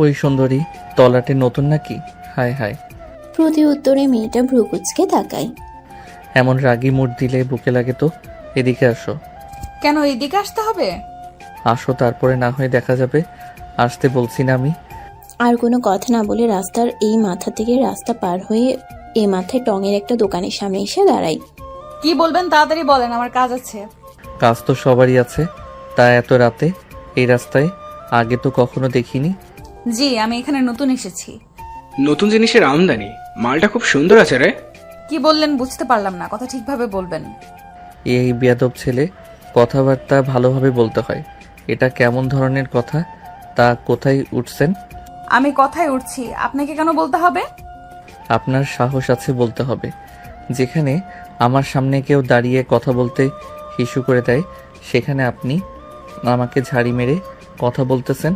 ওই সুন্দরী, তলাটে নতুন নাকি? হায় হায়। প্রতি উত্তরে মেয়েটা ভ্রুকুচকে তাকায়। এমন রাগী মুড দিলে বুকে লাগে তো। এদিকে আসো। কেন এদিকে আসতে হবে? আসো, তারপরে না হয় দেখা যাবে। আসতে বলছি না আমি? আর কোনো কথা না বলে রাস্তার এই মাথা থেকে রাস্তা পার হয়ে এ মাথায় টঙের একটা দোকানের সামনে এসে দাঁড়ায়। কি বলবেন তাড়াতাড়ি বলেন, আমার কাজ আছে। কাজ তো সবারই আছে, তা এত রাতে এই রাস্তায় আগে তো কখনো দেখিনি। জি, আমি এখানে নতুন এসেছি। নতুন জিনিসের আমদানি। মালটা খুব সুন্দর আছে রে। কি বললেন বুঝতে পারলাম না, কথা ঠিকভাবে বলবেন। এই বেয়াদব ছেলে, কথাবার্তা ভালোভাবে বলতে হয়। এটা কেমন ধরনের কথা? তা কোথায় উঠছেন? আমি কথায় উঠছি, আপনাকে কেন বলতে হবে? আপনার সাহস আছে বলতে হবে। যেখানে আমার সামনে কেউ দাঁড়িয়ে কথা বলতে হিসু করে দেয়, সেখানে আপনি আমাকে ঝাড়ি মেরে কথা বলতেছেন।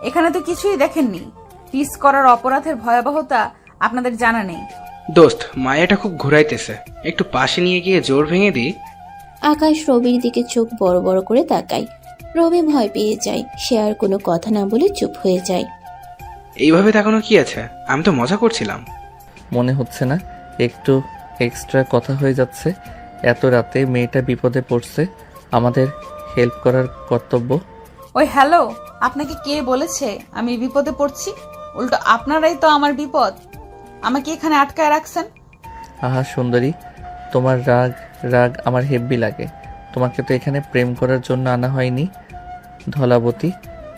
এখানে তো কিছুই দেখেননি। পিস করার অপরাধের ভয়াবহতা আপনাদের জানা নেই। দোস্ত, মায়াটা খুব ঘুরাইতেছে, একটু পাশে নিয়ে গিয়ে জোর ভেঙে দিই। আকাশ রবির দিকে চোখ বড় বড় করে তাকায়। রবি ভয় পেয়ে যায়, সে আর কোনো কথা না বলে চুপ হয়ে যায়। এইভাবে তাকানো কি আছে? আমি তো মজা করছিলাম। মনে হচ্ছে না একটু এক্সট্রা কথা হয়ে যাচ্ছে? এত রাতে মেয়েটা বিপদে পড়ছে, আমাদের হেল্প করার কর্তব্য। ওই হ্যালো, আপনাকে কে বলেছে আমি বিপদে পড়ছি? উল্টো আপনারাই তো আমার বিপদ। আমাকে এখানে আটকায় রাখছেন। আহা সুন্দরী, তোমার রাগ রাগ আমার হেব্বি লাগে। তোমাকে তো এখানে প্রেম করার জন্য আনা হয়নি। ধলাবতী,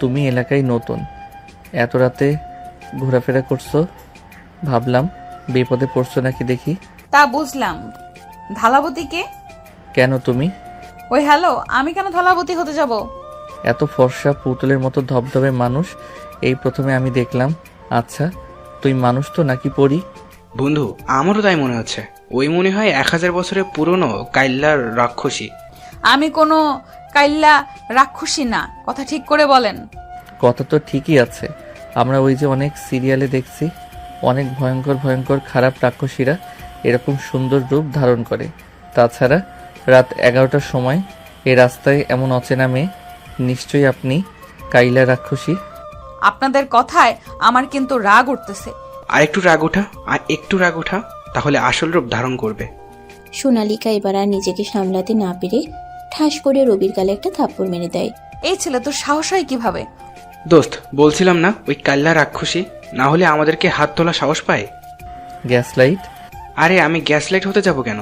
তুমি এলাকায় নতুন, এত রাতে ঘোরাফেরা করছো, ভাবলাম বিপদে পড়ছো নাকি দেখি। তা বুঝলাম। ধালাবতীকে? কেন তুমি? ওই হ্যালো, আমি কেন ধালাবতী হতে যাব? এত ফর্সা পুতুলের মতো ধবধবে মানুষ এই প্রথমে আমি দেখলাম। আচ্ছা, তুই মানুষ তো নাকি পরি? বন্ধু, আমারও তাই মনে হচ্ছে। ওই মনে হয় 1000 বছরের পুরনো কাইল্লার রাক্ষসী। আমি কোনো কাইল্লা রাক্ষসী না, কথা ঠিক করে বলেন। কথা তো ঠিকই আছে। আমরা ওই যে অনেক সিরিয়ালে দেখছি, অনেক ভয়ঙ্কর ভয়ঙ্কর খারাপ রাক্ষসীরা এরকম সুন্দর রূপ ধারণ করে। তাছাড়া রাত 11টার সময় এই রাস্তায় এমন অচেনা মেয়ে, নিশ্চয়ই আপনি কাইলা রাক্ষসী। আপনাদের কথায় আমার কিন্তু রাগ উঠতেছে। আর একটু রাগ ওঠা, আর একটু রাগ ওঠা, তাহলে আসল রূপ ধারণ করবে। সোনালিকা এবার আর নিজেকে সামলাতে না পেরে ঠাস করে রবির গালে একটা থাপ্পড় মেরে দেয়। এই ছেলে তোর সাহস হয় কিভাবে? দোস্ত, বলছিলাম না ওই কাল্লা রাক্ষসী, না হলে আমাদেরকে হাত তোলা সাহস পায়। Gas light? আরে আমি গ্যাস লাইট হতে যাব কেন?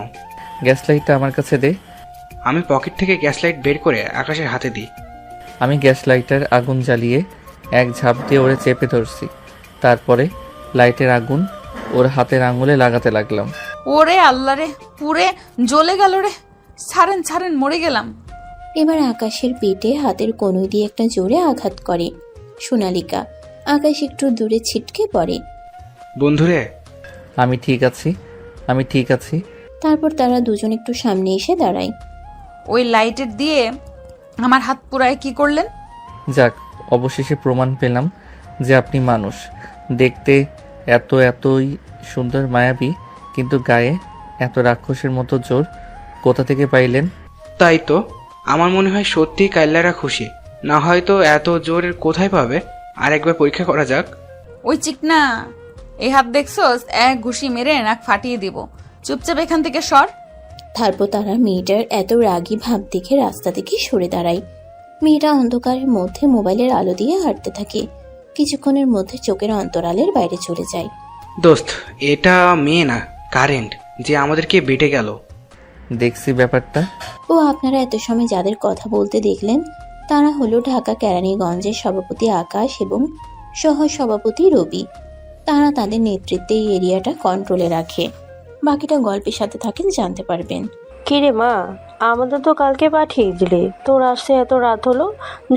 গ্যাস লাইটটা আমার কাছে দে। আমি পকেট থেকে গ্যাস লাইট বের করে আকাশের হাতে দিই। আমি গ্যাস লাইটার আগুন জ্বালিয়ে এক ঝাঁপ দিয়ে ওরে চেপে ধরছি। তারপরে লাইটের আগুন ওর হাতের আঙুলে লাগাতে লাগলাম। ওরে আল্লাহ রে, পুরে জ্বলে গেল রে। ছাড়েন ছাড়েন, মরে গেলাম। এবার আকাশের পেটে হাতের কনুই দিয়ে একটা জোরে আঘাত করে সোনালিকা। আকাশ একটু দূরে ছিটকে পড়ে। বন্ধুরে, আমি ঠিক আছি, আমি ঠিক আছি। তারপর তারা দুজন একটু সামনে এসে দাঁড়ায়। ওই লাইটের দিয়ে আমার হাত পুরায় কি করলেন? যাক, অবশেষে প্রমাণ পেলাম যে আপনি মানুষ। দেখতে এতই সুন্দর মায়াবী, কিন্তু গায়ে এত রাক্ষসের মতো জোর কোথা থেকে পাইলেন? তাই তো আমার মনে হয় সত্যি কাইল্লারা খুশি, না হয়তো এত জোরের কোথায় পাবে। আর একবার পরীক্ষা করা যাক। ওই চিকনা, এই হাত দেখছস? এক ঘুষি মেরে নাক ফাটিয়ে দিব। চুপচাপ এখান থেকে সর। তারপর তারা মেয়েটার এত রাগী ভাব দেখে রাস্তা থেকে সরে দাঁড়ায়। মেয়েটা অন্ধকারের মধ্যে মোবাইলের আলো দিয়ে হাঁটতে থাকে। কিছুক্ষণের মধ্যে চোখের অন্তরালের বাইরে চলে যায়। দোস্ত, এটা মেয়ে না, কারেন্ট, যে আমাদেরকে বেটে গেল। দেখছি ব্যাপারটা। ও আপনারা এত সময় যাদের কথা বলতে দেখলেন তারা হলো ঢাকা কেরানীগঞ্জের সভাপতি আকাশ এবং সহ সভাপতি রবি। তারা তাদের নেতৃত্বে এই এরিয়াটা কন্ট্রোলে রাখে। বাকিটা গল্পের সাথে থাকেন, জানতে পারবেন। কিরে মা, আমাদের তো কালকে পাঠিয়ে দিলি, তোর আসতে এত রাত হলো।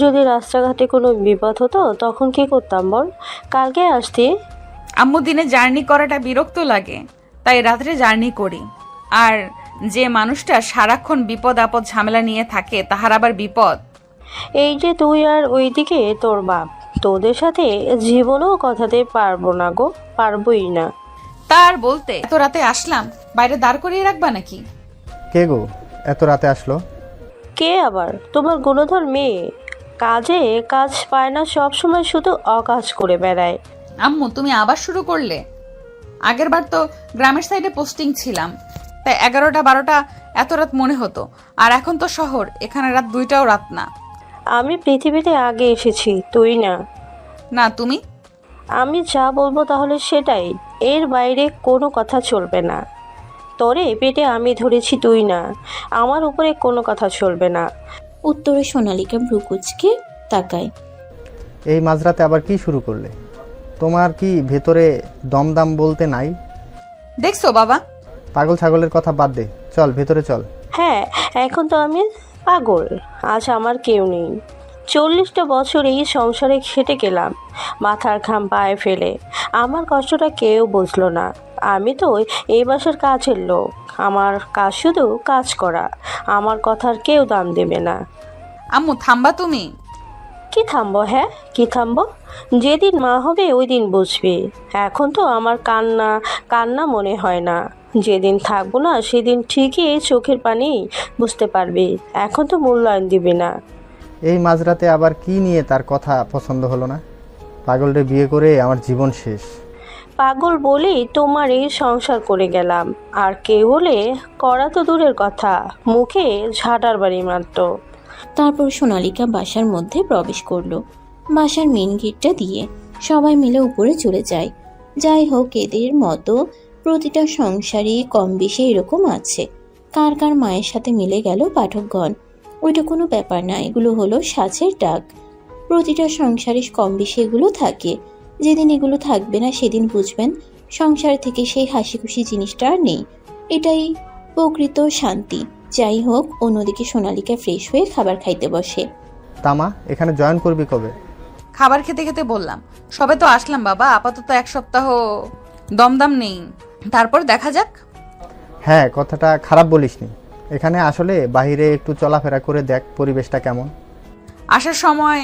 যদি রাস্তাঘাটে কোনো বিপদ হতো তখন কি করতাম বল? কালকে আসতি। আম্মু দিনে জার্নি করাটা বিরক্ত লাগে, তাই রাত্রে জার্নি করি। আর যে মানুষটা সারাক্ষণ বিপদ আপদ ঝামেলা নিয়ে থাকে তাহার আবার বিপদ। এই যে তুই আর ওইদিকে তোর বাপ, তোদের সাথে জীবনেও কথাতে পারবো না গো, পারবোই না। তার বলতে এত রাতে আসলাম, বাইরে দাঁড় করিয়ে রাখবা নাকি? কে গো এত রাতে আসলো? কে আবার? তোমার গুণধর মেয়ে। কাজে কাজ পায় না, সব সময় শুধু অকাজ করে বেড়ায়। আম্মু তুমি আবার শুরু করলে? আগের বার তো গ্রামের সাইডে পোস্টিং ছিলাম, তাই 11টা 12টা এত রাত মনে হতো। আর এখন তো শহর, এখানে রাত 2টাও রাত না। আমি পৃথিবীতে আগে এসেছি, তুই না। না তুমি। আমি যা বলবো তাহলে সেটাই, এর বাইরে কোনো কথা চলবে না। তোরে পেটে আমি ধরেছি, তুই না। আমার উপরে কোনো কথা চলবে না। উত্তরে সোনালিকা ভ্রুকুচকে তাকায়। এই মাঝরাতে আবার কি শুরু করলে? তোমার কি ভেতরে দমদাম বলতে নাই? দেখছো বাবা? পাগল ছাগলের কথা বাদ দে, চল ভেতরে চল। হ্যাঁ, এখন তো আমি পাগল। আজ আমার কেউ নেই। 40টা বছর এই সংসারে খেটে গেলাম, মাথার ঘাম পায়ে ফেলে। আমার কষ্টটা কেউ বুঝলো না। আমি তো এই বাসার কাজের লোক, আমার কাজ শুধু কাজ করা। আমার কথার কেউ দাম দেবে না। আম্মু থামবা তুমি? কি থামবো? হ্যাঁ, কি থামবো? যেদিন মা হবে ওই দিন বুঝবি। এখন তো আমার কান্না কান্না মনে হয় না। যেদিন থাকবো না সেদিন ঠিকই চোখের পানি বুঝতে পারবি। এখন তো মূল্যায়ন দিবি না। এই মাঝরাতে আবার কি নিয়ে তার কথা পছন্দ হলো না? পাগলরে বিয়ে করে আমার জীবন শেষ। পাগল বলেই তোমার এই সংসার করে গেলাম। আর কে হলে করা তো দূরের কথা, মুখে ঝাঁটার বাড়ি মারতো। তারপর সোনালিকা বাসার মধ্যে প্রবেশ করলো, বাসার মেন গেটটা দিয়ে। সবাই মিলে উপরে চলে যায়। যাই হোক, এদের মতো প্রতিটা সংসারই কম বেশি এরকম আছে। কার কার মায়ের সাথে মিলে গেল পাঠকগণ। ওইটা কোনো ব্যাপার না, এগুলো হলো সাজের ডাক। প্রতিটা সংসারে কম বেশি এগুলো থাকে। যেদিন এগুলো থাকবে না সেদিন বুঝবেন সংসার থেকে সেই হাসি খুশি জিনিসটা আর নেই। এটাই প্রকৃত শান্তি। যাই হোক, অন্যদিকে সোনালিকা ফ্রেশ হয়ে খাবার খাইতে বসে। তামা, এখানে জয়েন করবি কবে? খাবার খেতে খেতে বললাম। সবে তো আসলাম বাবা, আপাতত 1 সপ্তাহ দমদাম নেই, তারপর দেখা যাক। হ্যাঁ, কথাটা খারাপ বলিসনি। এখানে আসলে বাইরে একটু চলাফেরা করে দেখ পরিবেশটা কেমন। আসার সময়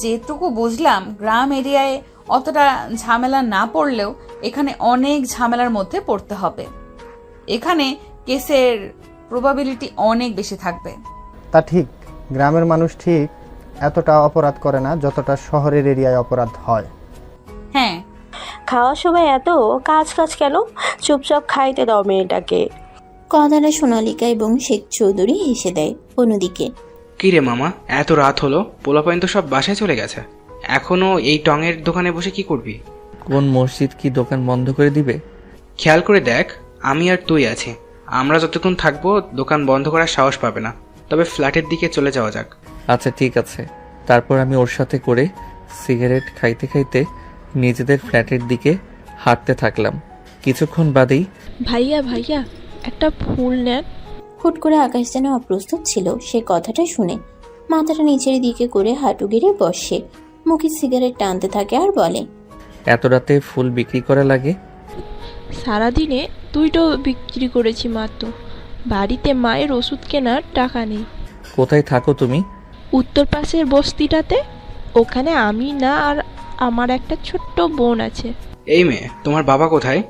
যেটুকু বুঝলাম, গ্রাম এরিয়ায় অতটা ঝামেলা না পড়লেও এখানে অনেক ঝামেলার মধ্যে পড়তে হবে। এখানে কেসের প্রবাবিলিটি অনেক বেশি থাকবে। তা ঠিক, গ্রামের মানুষ ঠিক এতটা অপরাধ করে না যতটা শহরের এরিয়ায় অপরাধ হয়। হ্যাঁ, খাওয়ার সময় এত কাজ কাজ কেন? চুপচাপ খাইতে দাও মেয়েটাকে। কথাটা সোনালিকা এবং শেখ চৌধুরী হেসে দেয়। অন্যদিকে কি রে মামা, এত রাত হলো, পোলাপাইন তো সব বাসায় চলে গেছে। এখনো এই টঙের দোকানে বসে কি করবি? কোন মসজিদ কি দোকান বন্ধ করে দিবে? খেয়াল করে দেখ, আমি আর তুই আছি। আমরা যতক্ষণ থাকবো দোকান বন্ধ করার সাহস পাবে না। তবে ফ্ল্যাটের দিকে চলে যাওয়া যাক। আচ্ছা ঠিক আছে। তারপর আমি ওর সাথে করে সিগারেট খাইতে খাইতে নিজেদের ফ্ল্যাটের দিকে হাঁটতে থাকলাম। কিছুক্ষণ বাদেই ভাইয়া ভাইয়া একটা ফুল নেন। হুট করে আকাশ যেন অপ্রস্তুত ছিল। সে কথাটা শুনে মাথাটা নিচের দিকে করে হাঁটু গেড়ে বসে, মুখে সিগারেট টানতে থাকে আর বলে, এত রাতে ফুল বিক্রি করা লাগে? সারাদিনে 2টো বিক্রি করেছি মাত্র। বাড়িতে মায়ের ওষুধ কেনার টাকা নেই। কোথায় থাকো তুমি? উত্তর পাশের বস্তিটাতে। ওখানে আমি না আর আমার একটা ছোট্ট বোন আছে। এই মেয়ে, তোমার বাবা কোথায়?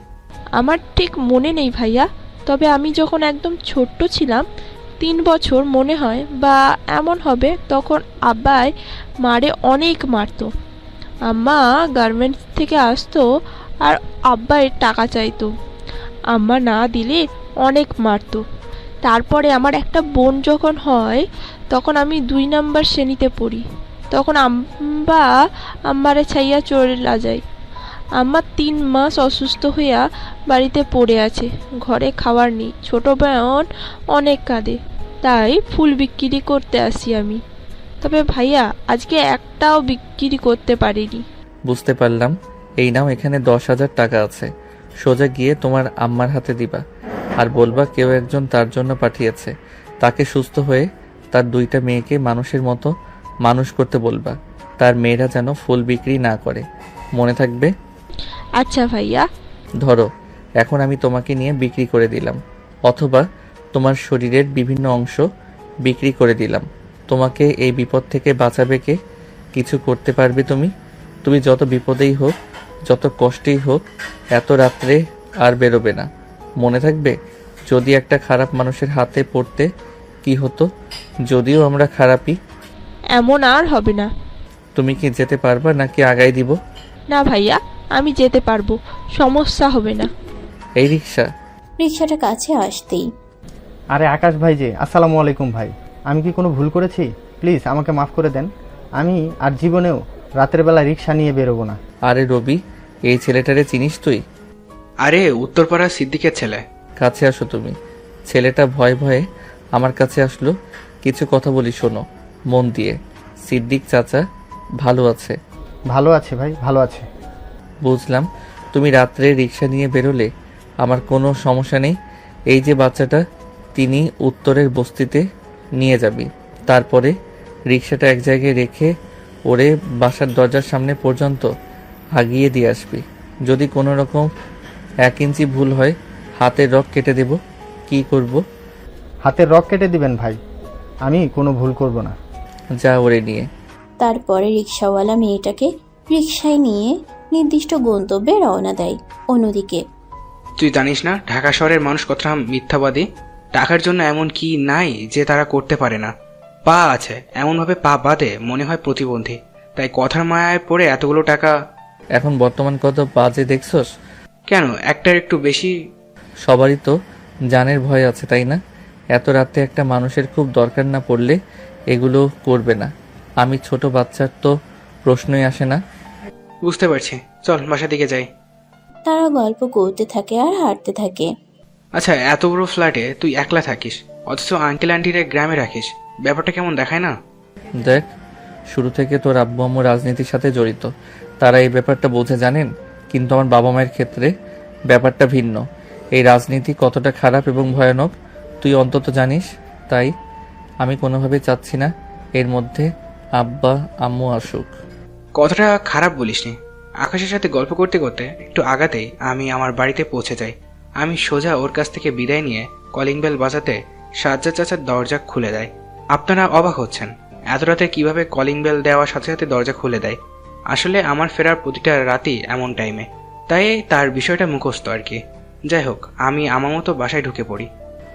আমার ঠিক মনে নেই ভাইয়া, তবে আমি যখন একদম ছোট্ট ছিলাম, 3 বছর মনে হয় বা এমন হবে, তখন আব্বাই মারে অনেক মারতো। আম্মা গার্মেন্টস থেকে আসতো আর আব্বাই টাকা চাইতো। আম্মা না দিলে অনেক মারতো। তারপরে আমার একটা বোন যখন হয়, তখন আমি 2 নাম্বার শ্রেণীতে পড়ি। তখন আম্মা আমারে ছাইয়া চলে যায়। আম্মা 3 মাস অসুস্থ হইয়া বাড়িতে পড়ে আছে, ঘরে খাবার নেই। ছোট বোন অনেক কাঁদে, তাই ফুল বিক্রি করতে আসি আমি। তবে ভাইয়া আজকে একটাও বিক্রি করতে পারিনি। বুঝতে পারলাম। এই নাও, এখানে 10,000 টাকা আছে। সোজা গিয়ে তোমার আম্মার হাতে দিবা আর বলবা কেউ একজন তার জন্য পাঠিয়েছে। তাকে সুস্থ হয়ে তার 2টা মেয়েকে মানুষের মতো মানুষ করতে বলবা। তার মেয়েরা যেন ফুল বিক্রি না করে, মনে থাকবে? আচ্ছা ভাইয়া। ধরো, এখন আমি তোমাকে নিয়ে বিক্রি করে দিলাম, অথবা তোমার শরীরের বিভিন্ন অংশ বিক্রি করে দিলাম। তোমাকে এই বিপদ থেকে বাঁচাবে কে? কিছু করতে পারবে তুমি? তুমি যত বিপদেই হোক, যত কষ্টেই হোক, এত রাত্রে আর বেরোবে না, মনে থাকবে? যদি একটা খারাপ মানুষের হাতে পড়তে কি হতো? যদিও আমরা খারাপই। এমন আর হবে না। তুমি কি যেতে পারবা নাকি আগাই দিব? না ভাইয়া, আমি যেতে পারবো, সমস্যা হবে না। এই রিক্সা। রিক্সাটা কাছে আসতেই আরে আকাশ ভাই যে, আসসালামু আলাইকুম ভাই। আমি কি কোনো ভুল করেছি? প্লিজ আমাকে মাফ করে দেন। আমি আর জীবনেও রাতের বেলা রিক্সা নিয়ে বেরোবো না। আরে রবি, এই ছেলেটারে চিনিস তুই? আরে উত্তরপাড়া সিদ্দিকের ছেলে। কাছে আসো তুমি। ছেলেটা ভয়ে ভয়ে আমার কাছে আসলো। কিছু কথা বলি, শোনো মন দিয়ে। সিদ্দিক চাচা ভালো আছে? ভালো আছে ভাই, ভালো আছে। বুঝলাম, তুমি রাত্রে রিক্সা নিয়ে বেরোলে আমার কোনো সমস্যা নেই। এই যে বাচ্চাটা, তিনি উত্তরের বস্তিতে নিয়ে যাবি। তারপরে রিক্সাটা এক জায়গায় রেখে ওরে বাসার দরজার সামনে পর্যন্ত আগিয়ে দিয়ে আসবি। যদি কোনো রকম 1 ইঞ্চি ভুল হয়, হাতের রগ কেটে দেব। কি করব? হাতের রগ কেটে দিবেন ভাই, আমি কোনো ভুল করব না। যা ওরে নিয়ে। তারপরে রিক্সাওয়ালা মেয়েটাকে রিক্সায় নিয়ে নির্দিষ্ট গন্তব্যে রওনা দেয়। অন্যদিকে তুই জানিস না ঢাকা শহরের মানুষ কতটা মিথ্যাবাদী? টাকার জন্য এমন কি নাই যে তারা করতে পারে না। পা আছে, এমনভাবে পা বাঁধে মনে হয় প্রতিবন্ধী। তাই কথার মায়ায় পড়ে এতগুলো টাকা। এখন বর্তমান কত বাজে দেখছস? কেন, একটার একটু বেশি। সবারই তো জানের ভয় আছে, তাই না? এত রাতে একটা মানুষের খুব দরকার না পড়লে এগুলো করবে না। আমি ছোট বাচ্চার তো প্রশ্নই আসে না। বুঝতে পারছি, চল বাসার দিকে যাই। তারা গল্প করতে থাকে আর হাঁটতে থাকে। আচ্ছা, এত বড় ফ্ল্যাটে তুই একলা থাকিস, অথচ আঙ্কেল আন্টিরে গ্রামে রাখিস। ব্যাপারটা কেমন দেখায় না? দেখ, শুরু থেকে তোর আব্বু আম্মু রাজনীতির সাথে জড়িত, তারা এই ব্যাপারটা বোঝে, জানেন? কিন্তু আমার বাবা মায়ের ক্ষেত্রে ব্যাপারটা ভিন্ন। এই রাজনীতি কতটা খারাপ এবং ভয়ানক তুই অন্তত জানিস। তাই আমি কোনোভাবেই চাচ্ছি না এর মধ্যে আব্বা আম্মু আসুক। কথাটা খারাপ বলিসনি। আকাশের সাথে গল্প করতে করতে একটু আগাতেই আমি আমার বাড়িতে পৌঁছে যাই। আমি সোজা ওর কাছ থেকে বিদায় নিয়ে কলিং বেল বাজাতে সাজ্জাদ চাচার দরজা খুলে দেয়। আপনারা অবাক হচ্ছেন এত রাতে কিভাবে কলিং বেল দেওয়ার সাথে সাথে দরজা খুলে দেয়। আসলে আমার ফেরার প্রতিটা রাতই এমন টাইমে, তাই তার বিষয়টা মুখস্থ আর কি। যাই হোক, আমি আমার মতো বাসায় ঢুকে পড়ি।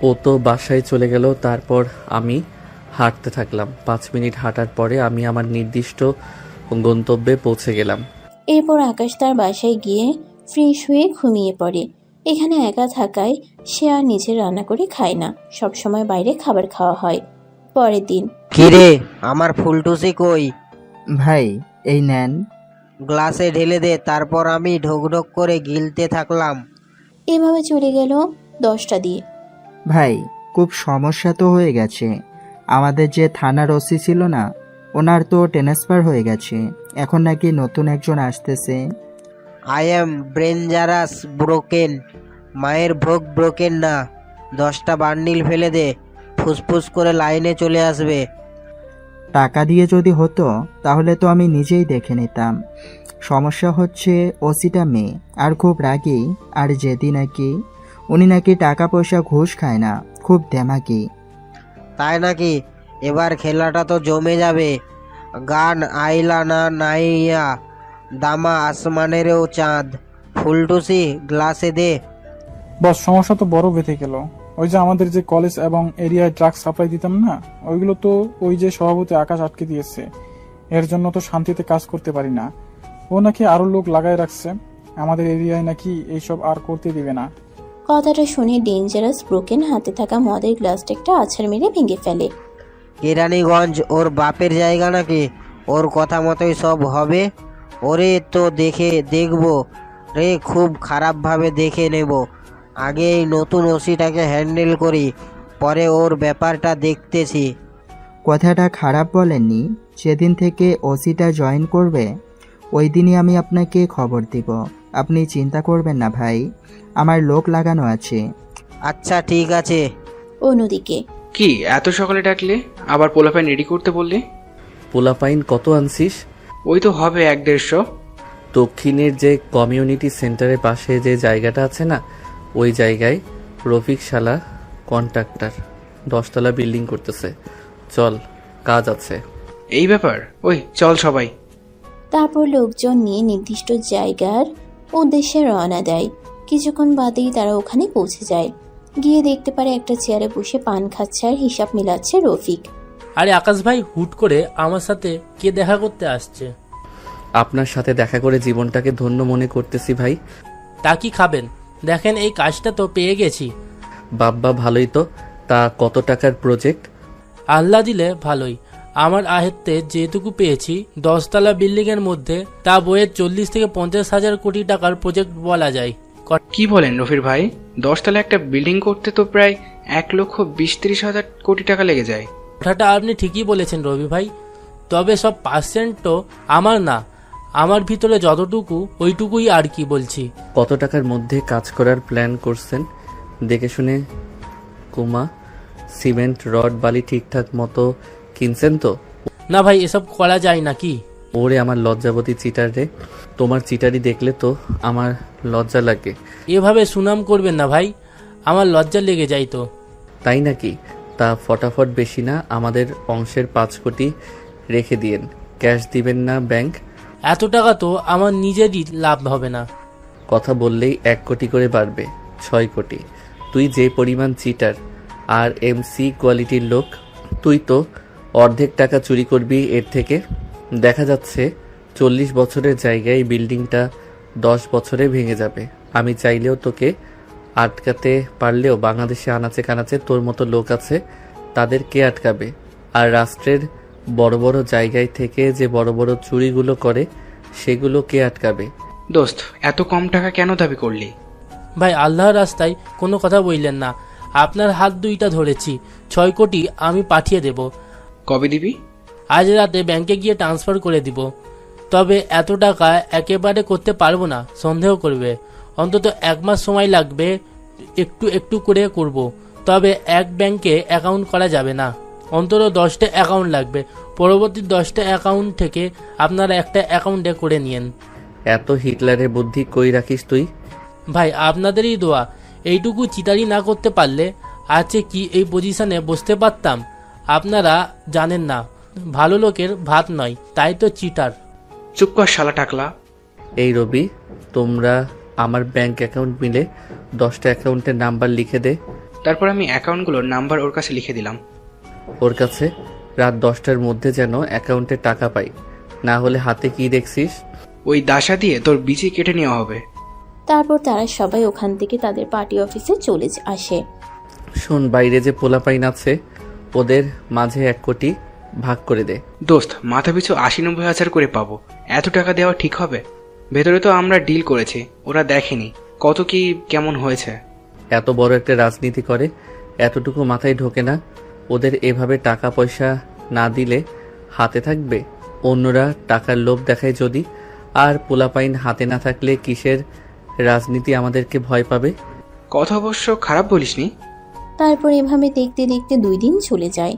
ও তো বাসায় চলে গেল, তারপর আমি হাঁটতে থাকলাম। 5 মিনিট হাঁটার পরে আমি আমার নির্দিষ্ট গন্তব্যে পৌঁছে গেলাম। এরপর আকাশ তার বাসায় গিয়ে ফ্রেশ হয়ে ঘুমিয়ে পড়ে। এখানে একা থাকায় সে আর নিজে রান্না করে খায় না, সবসময় বাইরে খাবার খাওয়া হয়। পরের দিন কিরে, আমার ফুলটুসি কই? ভাই এই নেন। গ্লাসে ঢেলে দে, তারপর আমি ঢোক ঢোক করে গিলতে থাকলাম। এভাবে চলে গেল 10টা দিয়ে। ভাই খুব সমস্যা তো হয়ে গেছে। আমাদের যে থানার ওসি ছিল না, ওনার তো ট্রান্সফার হয়ে গেছে। এখন নাকি নতুন একজন আসতেছে। আই এম ডেঞ্জারাস ব্রোকেন, মায়ের ভোগ ব্রোকেন না। 10টা বান্ডিল ফেলে দে, ফুসফুস করে লাইনে চলে আসবে। টাকা দিয়ে যদি হতো তাহলে তো আমি নিজেই দেখে নিতাম। সমস্যা হচ্ছে ওসিটা মেয়ে আর খুব রাগী, আর যেদি নাকি উনি নাকি টাকা পয়সা ঘুষ খায় না, খুব দেমাকি। তাই নাকি? এবার খেলাটা তো জমে যাবে। গান আইলা না নাইয়া, দামা আসমানেরও চাঁদ। ফুলটুসি গ্লাসে দে। বস, সমস্যা তো বড় বেঁধে গেল। ওই যে আমাদের যে কলেজ এবং এরিয়ায় ড্রাগ সাপ্লাই দিতাম না, ওইগুলো তো ওই যে সভাপতি আকাশ আটকে দিয়েছে। এর জন্য তো শান্তিতে কাজ করতে পারি না। ও নাকি আরো লোক লাগায় রাখছে। আমাদের এরিয়ায় নাকি এইসব আর করতে দিবে না। কথাটা শুনে ডেঞ্জারাস ব্রোকেন হাতে থাকা মদের গ্লাসটা একটা আছাড় মেরে ভেঙে ফেলে। কেরানীগঞ্জ ওর বাপের জায়গা নাকি? ওর কথা মতোই সব হবে। ওরে তো দেখবো রে, খুব খারাপভাবে দেখে নেব। আগে এই নতুন ওসিটাকে হ্যান্ডেল করি, পরে ওর ব্যাপারটা দেখতেছি। কথাটা খারাপ বলেননি। যেদিন থেকে ওসিটা জয়েন করবে ওই দিনই আমি আপনাকে খবর দিব। আপনি চিন্তা করবেন না ভাই, আমার লোক লাগানো আছে। আচ্ছা ঠিক আছে। অন্যদিকে কি এত সকালে ডাকলে? আবার পোলাপাইন রেডি করতে বললি? পোলাপাইন কত আনছিস? ওই তো হবে 1-150। দক্ষিণের যে কমিউনিটি সেন্টারের পাশে যে জায়গাটা আছে না, ওই জায়গায় রফিক শালা কন্ট্রাক্টর 10 তলা বিল্ডিং করতেছে। চল, কাজ আছে। এই ব্যাপার, ওই চল সবাই। তারপর লোকজন নিয়ে নির্দিষ্ট জায়গার উদ্দেশ্যে রওনা দেয়। কিছুক্ষণ বাদেই তারা ওখানে পৌঁছে যায়। গিয়ে দেখতে পারে একটা চেয়ারে বসে পান খাচ্ছে আর হিসাব মিলাচ্ছে রফিক। আরে আকাশ ভাই, হুট করে আমার সাথে কে দেখা করতে আসছে? আপনার সাথে দেখা করে জীবনটাকে ধন্য মনে করতেছি ভাই। তা কি খাবেন? দেখেন এই কাজটা তো পেয়ে গেছি। বাব্বা, ভালোই তো। তা কত টাকার প্রজেক্ট? আল্লাহ দিলে ভালোই। আমার আয়ত্তে যেটুকু পেয়েছি 10 তলা বিল্ডিং এর মধ্যে, তা বইয়ের 40 থেকে 50,000 কোটি টাকার প্রজেক্ট বলা যায়। কি বলেন রফির ভাই? 10 তলা একটা বিল্ডিং করতে তো প্রায় 1,20,30,000 কোটি টাকা লেগে যায়। কথাটা আপনি ঠিকই বলেছেন রবি ভাই, তবে সব পার্সেন্ট তো আমার না, আমার ভিতরে যতটুকু ওইটুকুই আর কি বলছি। কত টাকার মধ্যে কাজ করার প্ল্যান করছেন? দেখে শুনে কুমা, সিমেন্ট, রড, বালি ঠিকঠাক মতো কিনছেন তো? না ভাই, এসব করা যায় নাকি? ওরে আমার লজ্জাবতী চিটার রে, তোমার চিটারি দেখলে তো আমার লজ্জা লাগে। এভাবে সুনাম করবেন না ভাই, আমার লজ্জা লেগে যায় তো। তাই নাকি? তা ফটাফট, বেশি না, আমাদের অংশের 5 কোটি রেখে দিয়েন। ক্যাশ দিবেন না ব্যাংক? এত টাকা তো আমার নিজেরই লাভ হবে না। কথা বললেই 1 কোটি করে বাড়বে, 6 কোটি। তুই যে পরিমাণ চিটার আর এমসি কোয়ালিটির লোক, তুই তো অর্ধেক টাকা চুরি করবি এর থেকে। দেখা যাচ্ছে 40 বছরের জায়গায় বিল্ডিংটা 10 বছরে ভেঙে যাবে। আমি চাইলেও তোকে আটকাতে পারলেও বাংলাদেশে আনাচে কানাচে তোর মতো লোক আছে, তাদের কে আটকাবে? আর রাষ্ট্রের বড় বড় জায়গায় থেকে যে বড় বড় চুরিগুলো করে, সেগুলো কে আটকাবে? দোস্ত, এত কম টাকা কেন দাবি করলি? ভাই আল্লাহর রাস্তায় কোনো কথা বললেন না, আপনার হাত দুইটা ধরেছি। 6 কোটি আমি পাঠিয়ে দেব। কবে দিবি? আজ রাতে ব্যাংকে গিয়ে ট্রান্সফার করে দিব। তবে এত টাকা একেবারে করতে পারবো না, সন্দেহ করবে। অন্তত 1 মাস সময় লাগবে, একটু একটু করে করব। তবে এক ব্যাংকে অ্যাকাউন্ট করা যাবে না, অন্তত 10টা অ্যাকাউন্ট লাগবে। পরবর্তী 10টা অ্যাকাউন্ট থেকে আপনারা একটা অ্যাকাউন্টে করে নিয়েন। এত হিটলারের বুদ্ধি কই রাখিস তুই? ভাই আপনাদেরই দোয়া। এইটুকু চিটারি না করতে পারলে আছে কি এই পজিশনে বসতে পারতাম? আপনারা জানেন না, ভালো লোকের ভাত নয়, তাই তো চিটার। চুপ কর শালা টাকলা। এই রবি, তোমরা আমার ব্যাংক অ্যাকাউন্ট মিলে 10টা অ্যাকাউন্টের নাম্বার লিখে দে। তারপর আমি অ্যাকাউন্টগুলোর নাম্বার ওর কাছে লিখে দিলাম। ওর কাছে রাত 10টার মধ্যে যেন অ্যাকাউন্টে টাকা পাই, না হলে হাতে কি দেখছিস? ওই দাসা দিয়ে তোর বিচি কেটে নেওয়া হবে। তারপর তারা সবাই ওখান থেকে তাদের পার্টি অফিসে চলে আসে। শোন, বাইরে যে পোলাপাইন আছে, ওদের মাঝে 1 কোটি ভাগ করে দে। দোস্ত, মাথা পিছু 80-90 হাজার করে পাবো, এত টাকা দেওয়া ঠিক হবে? ভেতরে তো আমরা ডিল করেছি, ওরা দেখেনি কত কি কেমন হয়েছে। এত বড় একটা রাজনীতি করে, এতটুকু মাথায় ঢোকে না? ওদের এভাবে টাকা পয়সা না দিলে হাতে থাকবে? অন্যরা টাকার লোভ দেখায় যদি, আর পোলাপাইন হাতে না থাকলে কিসের রাজনীতি আমাদেরকে ভয় পাবে? কথা অবশ্য খারাপ বলিসনি। তারপর এভাবে দেখতে দেখতে 2 দিন চলে যায়।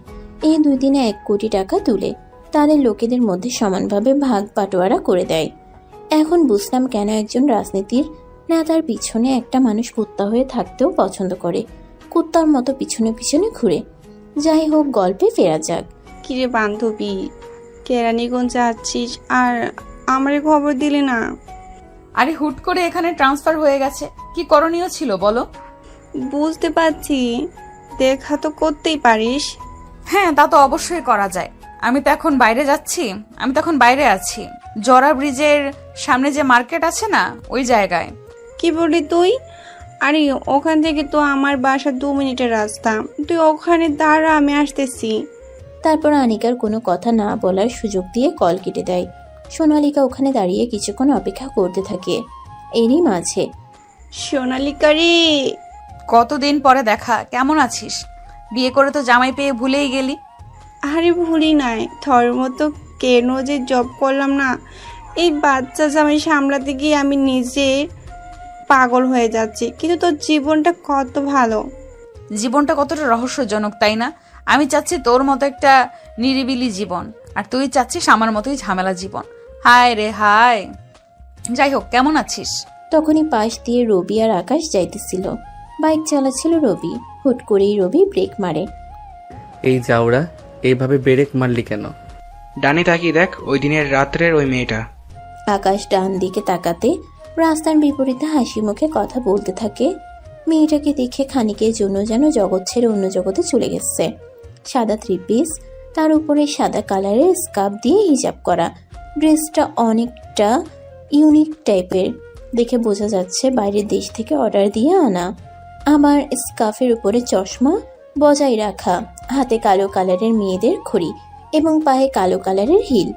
এই 2 দিনে 1 কোটি টাকা তুলে তাদের লোকেদের মধ্যে সমানভাবে ভাগ বাটোয়ারা করে দেয়। এখন বুঝলাম কেন একজন রাজনীতির নেতার পিছনে একটা মানুষ কুত্তা হয়ে থাকতেও পছন্দ করে, কুত্তার মতো পিছনে পিছনে ঘুরে। যাই হোক, গল্পে ফেরা যাক। কিরে বান্ধবী, কেরানীগঞ্জ যাচ্ছিস আর আমারে খবর দিলে না? আরে হুট করে এখানে ট্রান্সফার হয়ে গেছে, কি করণীয় ছিল বলো? বুঝতে পারছি, দেখা তো করতেই পারিস। হ্যাঁ, তা তো অবশ্যই করা যায়। আমি তো এখন বাইরে আছি, জরা ব্রিজের সামনে যে মার্কেট আছে না, ওই জায়গায়। কি বলি তুই? আরে ওখান থেকে তো আমার বাসা 2 মিনিটের রাস্তা, তুই ওখানে দাঁড়া, আমি আসতেছি। তারপর আনিকার কোনো কথা না বলার সুযোগ দিয়ে কল কেটে দেয়। সোনালিকা ওখানে দাঁড়িয়ে কিছুক্ষণ অপেক্ষা করতে থাকে। এরই মাঝে, সোনালিকা রে, কতদিন পরে দেখা, কেমন আছিস? বিয়ে করে তো জামাই পেয়ে ভুলেই গেলি। আরে ভুলি নাই, তোর মতো কেন যে জব করলাম না, এই বাচ্চা জামাই সামলাতে গিয়ে আমি নিজে পাগল হয়ে যাচ্ছি। কিন্তু তোর জীবনটা কত ভালো, জীবনটা কতটা রহস্যজনক, তাই না? আমি চাচ্ছি তোর মতো একটা নিরিবিলি জীবন, আর তুই চাচ্ছিস আমার মতোই ঝামেলা জীবন। হায় রে হায়। যাই হোক, কেমন আছিস? তখনই পাশ দিয়ে রবি আর আকাশ যাইতেছিল। বাইক চালাচ্ছিল রবি। হুট করেই রবি ব্রেক মারে। এই যাওরা, এইভাবে ব্রেক মারলি কেন? ডানে তাকিয়ে দেখ, ওই দিনের রাত্রের ওই মেয়েটা। আকাশ ডান দিকে তাকাতে রাস্তার বিপরীতে হাসি মুখে কথা বলতে থাকে। মেয়েটাকে দেখে খানিকের জন্য যেন জগৎ ছেড়ে অন্য জগতে চলে গেছে। সাদা 3 পিস, তার উপরে সাদা কালারের স্কার্ফ দিয়ে হিজাব করা। ড্রেসটা অনেকটা ইউনিক টাইপের, দেখে বোঝা যাচ্ছে বাইরের দেশ থেকে অর্ডার দিয়ে আনা। আবার স্কার্ফের উপরে চশমা বজায় রাখা, হাতে কালো কালারের মেয়েদের ঘড়ি এবং পায়ে কালো কালারের হিল।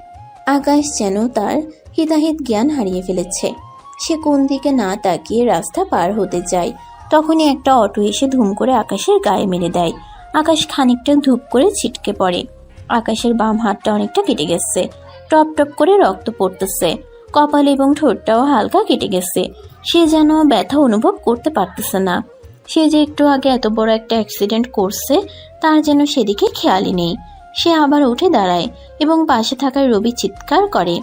আকাশ যেন তার হিতাহিত জ্ঞান হারিয়ে ফেলেছে। সে কোন দিকে না তাকিয়ে রাস্তা পার হতে যায়, তখনই একটা অটো এসে ধুম করে আকাশের গায়ে মেরে দেয়। আকাশ খানিকটা ধূপ করে ছিটকে পড়ে। আকাশের বাম হাতটা অনেকটা কেটে গেছে, টপ টপ করে রক্ত পড়তেছে। কপাল এবং ঠোঁটটাও হালকা কেটে গেছে। সে যেন ব্যথা অনুভব করতে পারতেছে না। সে যে একটু আগে এত বড় একটা অ্যাক্সিডেন্ট করছে তার যেন সেদিকে খেয়ালই নেই। সে আবার উঠে দাঁড়ায় এবং পাশে থাকা রবি চিৎকার করে,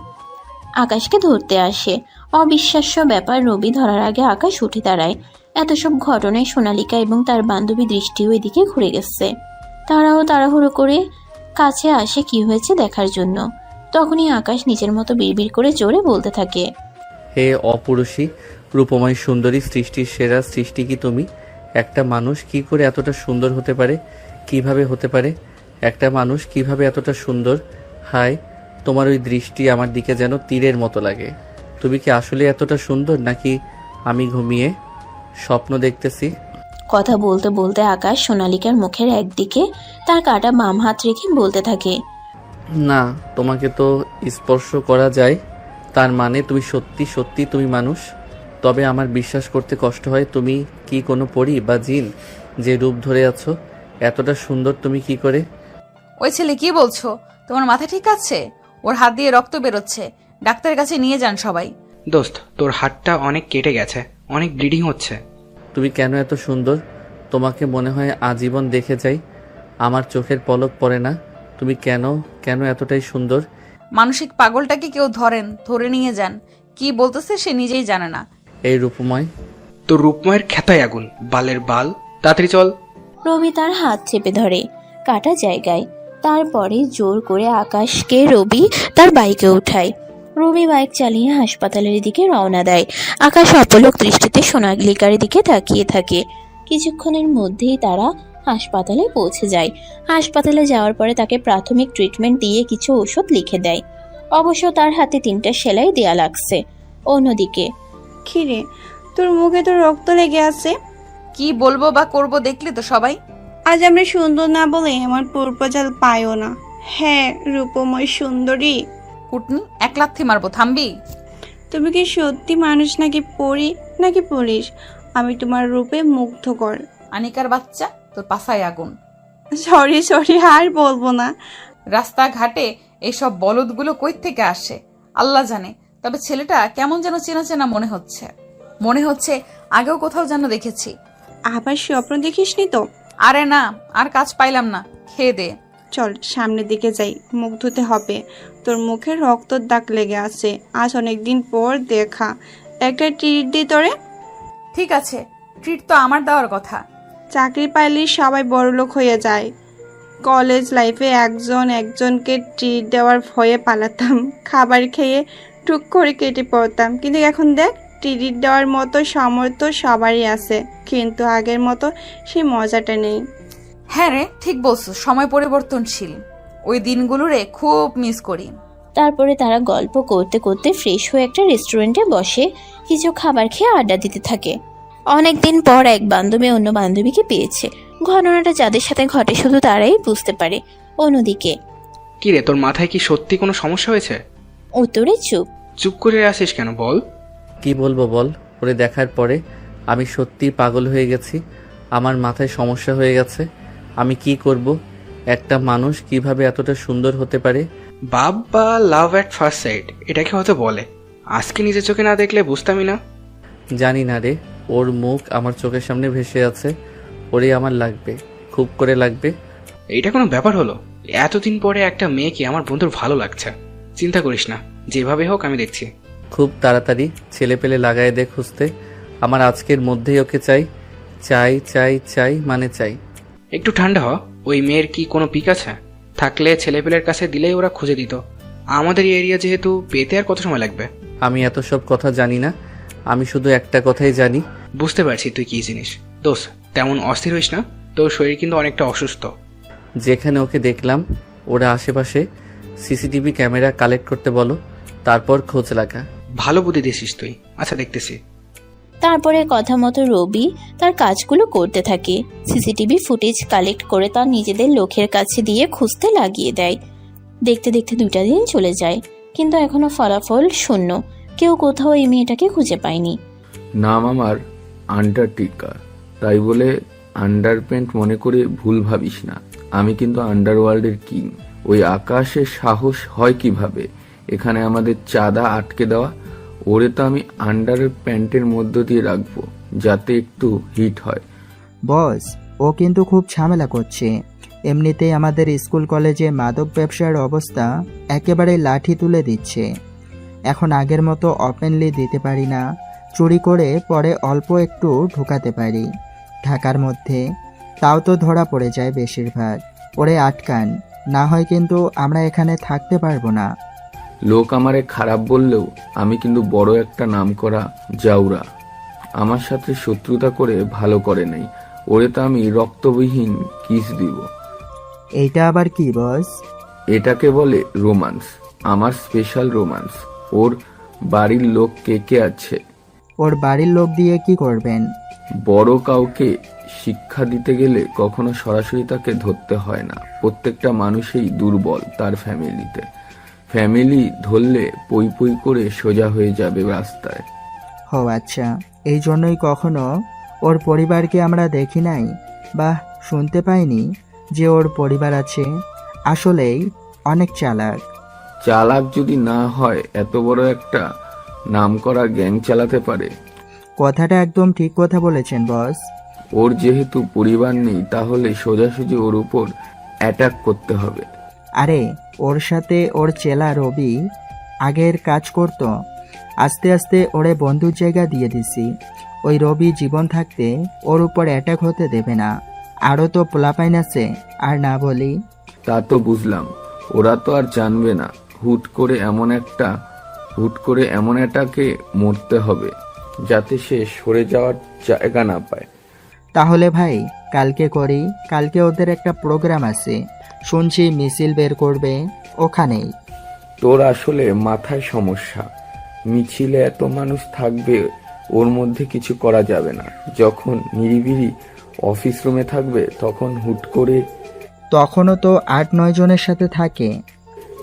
আকাশকে ধরতে আসে। অবিশ্বাস্য ব্যাপার, রবি ধরার আগে আকাশ উঠে দাঁড়ায়। এত সব ঘটনায় সোনালিকা এবং তার বান্ধবী দৃষ্টিও এদিকে ঘুরে গেছে। তারাও তাড়াহুড়ো করে কাছে আসে কি হয়েছে দেখার জন্য। তখনই আকাশ নিজের মতো বিড়বিড় করে জোরে বলতে থাকে, হে অপুরুষী রূপময় সুন্দরী, সৃষ্টির সেরা সৃষ্টি কি তুমি? একটা মানুষ কি করে এতটা সুন্দর হতে পারে? কিভাবে হতে পারে একটা মানুষ কিভাবে এতটা সুন্দর? হায়, তোমার ওই দৃষ্টি আমার দিকে যেন তীরের মতো লাগে। তুমি কি আসলে এতটা সুন্দর, নাকি আমি ঘুমিয়ে স্বপ্ন দেখতেছি? কথা বলতে বলতে আকাশ সোনালিকার মুখের একদিকে তার কাটা বাম হাত রেখে বলতে থাকে, না, তোমাকে তো স্পর্শ করা যায়, তার মানে তুমি সত্যি সত্যি তুমি মানুষ। তবে আমার বিশ্বাস করতে কষ্ট হয়, তুমি কি কোনো পরী বা জিন যে রূপ ধরে আছো? এতটা সুন্দর তুমি কি করে? ওই ছেলে কি বলছো? তোমার মাথা ঠিক আছে? ওর হাত দিয়ে রক্ত বেরোচ্ছে, ডাক্তারের কাছে নিয়ে যান সবাই। দোস্ত, তোর হাতটা অনেক কেটে গেছে, অনেক ব্লিডিং হচ্ছে। তুমি কেন এত সুন্দর? তোমাকে মনে হয় আজীবন দেখে যাই, আমার চোখের পলক পড়ে না। তুমি কেন কেন এতটাই সুন্দর? মানসিক পাগলটাকে কেউ ধরে নিয়ে যান। কি বলতেছে সে নিজেই জানে না। এই রূপময়, তোর রূপময়ের খেতায় আগুন, বালের বাল, তাড়াতাড়ি চল। রবি তার হাত চেপে ধরে কাটা জায়গায়। তারপরে জোর করে আকাশকে রবি তার বাইকে উঠায়। রবি বাইক চালিয়ে হাসপাতালের দিকে রওনা দেয়। আকাশ অপলক দৃষ্টিতে সোনালিকার দিকে তাকিয়ে থাকে। কিছুক্ষণের মধ্যেই তারা হাসপাতালে পৌঁছে যায়। হাসপাতালে যাওয়ার পরে তাকে প্রাথমিক ট্রিটমেন্ট দিয়ে কিছু ওষুধ লিখে দেয়। অবশ্য তার হাতে 3টা সেলাই দেয়া লাগছে। অন্যদিকে, খিরে, তোর মুখে তো রক্ত লেগে আছে। কি বলবো বা করব দেখলি তো সবাই। আজ আমরা সুন্দর না বলে আমার পূর্বজাল পায়ও না। হ্যাঁ, রূপময় সুন্দরী। কুটনি, এক লাথি মারবো, থামবি? তুমি কি সত্যি মানুষ নাকি পরী নাকি পুলিশ? আমি তোমার রূপে মুগ্ধকর। আনিকার বাচ্চা, তোর পাছায় আগুন। সরি, আর বলবো না। রাস্তাঘাটে এইসব বলদগুলো কই থেকে আসে আল্লাহ জানে। তবে ছেলেটা কেমন যেন চেনা চেনা মনে হচ্ছে আগেও কোথাও যেন দেখেছি। আবার স্বপ্ন দেখিসনি তো? আরে না, আর কাজ পাইলাম না, খেয়ে দে। চল সামনের দিকে যাই, মুখ ধুতে হবে। তোর মুখে রক্তর দাগ লেগে আছে। আজ অনেকদিন পর দেখা, একটা ট্রিট দি তোরে। ঠিক আছে, ট্রিট তো আমার দেওয়ার কথা। চাকরি পাইলে সবাই বড়লোক হয়ে যায়। কলেজ লাইফে একজনকে ট্রিট দেওয়ার ভয়ে পালাতাম, খাবার খেয়ে টুক করে কেটে পড়তাম। কিন্তু এখন দেখ, ট্রিট দেওয়ার মতো সামর্থ্য সবারই আছে, কিন্তু আগের মতো সেই মজাটা নেই। হ্যাঁ রে, ঠিক বলছো, সময় পরিবর্তনশীল। ওই দিনগুলোরে খুব মিস করি। তারপরে তারা গল্প করতে করতে ফ্রেশ হয়ে একটা রেস্টুরেন্টে বসে কিছু খাবার খেয়ে আড্ডা দিতে থাকে। অনেকদিন পর এক বান্ধবী অন্য বান্ধবীকে পেয়েছে। ঘটনাটা যাদের সাথে ঘটে শুধু তারাই বুঝতে পারে। অন্যদিকে, কি রে, তোর মাথায় কি সত্যি কোনো সমস্যা হয়েছে? উত্তরে চুপ করে আসিস কেন, বল। কি বলবো বল? ওরে দেখার পরে আমি সত্যি পাগল হয়ে গেছি। আমার মাথায় সমস্যা হয়ে গেছে। আমি কি করব? একটা মানুষ কিভাবে এতটা সুন্দর হতে পারে? বাবা, লাভ অ্যাট ফার্স্ট সাইট এটাকে হয়তো বলে। আজকে নিজের চোখে না দেখলে বুঝতামই না। জানি না রে, ওর মুখ আমার চোখের সামনে ভেসে আছে। ওরে আমার লাগবে, খুব করে লাগবে। এইটা কোনো ব্যাপার হলো? এতদিন পরে একটা মেয়েকে আমার বন্ধুর ভালো লাগছে। চিন্তা করিস না, যেভাবে হোক আমি দেখছি। খুব তাড়াতাড়ি ছেলে পেলে লাগায় দে খুঁজতে। আমার আজকের মধ্যেই ওকে চাই, চাই চাই চাই মানে চাই। একটু ঠান্ডা হ। ওই মেয়ের কি কোনো পিক আছে? থাকলে ছেলেপেলের কাছে দিলেই ওরা খুঁজে দিত। আমাদের এরিয়া যেহেতু, পেতে আর কত সময় লাগবে? আমি এত সব কথা জানি না, আমি শুধু একটা কথাই জানি। বুঝতে পারছি তুই কি জিনিস। দোষ, তেমন অস্থির হইস না, তোর শরীর কিন্তু অনেকটা অসুস্থ। যেখানে ওকে দেখলাম ওরা আশেপাশে সিসিটিভি ক্যামেরা কালেক্ট করতে বলো, তারপর খোঁজ লাগা। ভালো বুদ্ধি দিয়েছিস তুই। আচ্ছা, দেখতেছি। তারপরে কথা মতো রবি তার কাজগুলো করতে থাকে। সিসিটিভি ফুটেজ কালেক্ট করে তার নিজেদের লোকের কাছে দিয়ে খুঁজতে লাগিয়ে দেয়। দেখতে দেখতে 2টা দিন চলে যায়, কিন্তু এখনো ফলাফল শূন্য। কেউ কোথাও এই মেয়েটাকে খুঁজে পায়নি। নাম আমার আন্টার্কটিকা, তাই বলে আন্ডারপ্যান্ট মনে করে ভুল ভাবিস না। আমি কিন্তু আন্ডারওয়ার্ল্ডের কিং। ওই আকাশের সাহস হয় কিভাবে এখানে আমাদের চাঁদা আটকে দেওয়া? ওরে তো আমি আন্ডার প্যান্টের মধ্য দিয়ে রাখবো, যাতে একটু হিট হয়। বস, ও কিন্তু খুব ঝামেলা করছে। এমনিতেই আমাদের স্কুল কলেজে মাদক ব্যবসার অবস্থা একেবারে লাঠি তুলে দিচ্ছে। এখন আগের মতো ওপেনলি দিতে পারি না, চুরি করে পরে অল্প একটু ঢোকাতে পারি ঢাকার মধ্যে, তাও তো ধরা পড়ে যায় বেশিরভাগ। ওরে আটকান, না হয় কিন্তু আমরা এখানে থাকতে পারবো না। লোক আমারে খারাপ বললেও আমি কিন্তু বড় একটা নাম করা জাউরা। আমার সাথে শত্রুতা করে ভালো করে নাই। ওরে তো আমি রক্তবিহীন কিস দিব। এইটা আবার কি বস? এটাকে বলে রোমান্স, আমার স্পেশাল রোমান্স। ওর বাড়ির লোক কে কে আছে? ওর বাড়ির লোক দিয়ে কি করবেন? বড় কাউকে শিক্ষা দিতে গেলে কখনো সরাসরি তাকে ধরতে হয় না। প্রত্যেকটা মানুষই দুর্বল তার ফ্যামিলিতে। ফ্যামিলি ধরলে পই পই করে সোজা হয়ে যাবে রাস্তায়। ও আচ্ছা, এই জন্যই কখনো ওর পরিবারকে আমরা দেখি নাই বা শুনতে পাইনি যে ওর পরিবার আছে। আসলেই অনেক চালাক। চালাক যদি না হয় এত বড় একটা নামকরা গ্যাং চালাতে পারে? কথাটা একদম ঠিক কথা বলেছেন বস। ওর যেহেতু পরিবার নেই, তাহলে সোজাসুজি ওর উপর অ্যাটাক করতে হবে। আরে, ওর সাথে ওর চেলা রবি আগের কাজ করত। আস্তে আস্তে ওরে বন্ধুর জায়গা দিয়ে দিছি। ওই রবি জীবন থাকতে ওর উপর অ্যাটাক হতে দেবে না। আরও তো পোলাপাইন আছে, আর না বলি। তা তো বুঝলাম, ওরা তো আর জানবে না। হুট করে এমন এটাকে মরতে হবে যাতে সে সরে যাওয়ার জায়গা না পায়। তাহলে ভাই কালকে করি। কালকে ওদের একটা প্রোগ্রাম আছে, শুনছি মিছিল বের করবে ওখানেই। তোর আসলে মাথায় সমস্যা। মিছিলে এত মানুষ থাকবে, ওর মধ্যে কিছু করা যাবে না। যখন নিরিবিলি অফিস রুমে থাকবে তখন হুট করে। তখনও তো 8-9 জনের সাথে থাকে।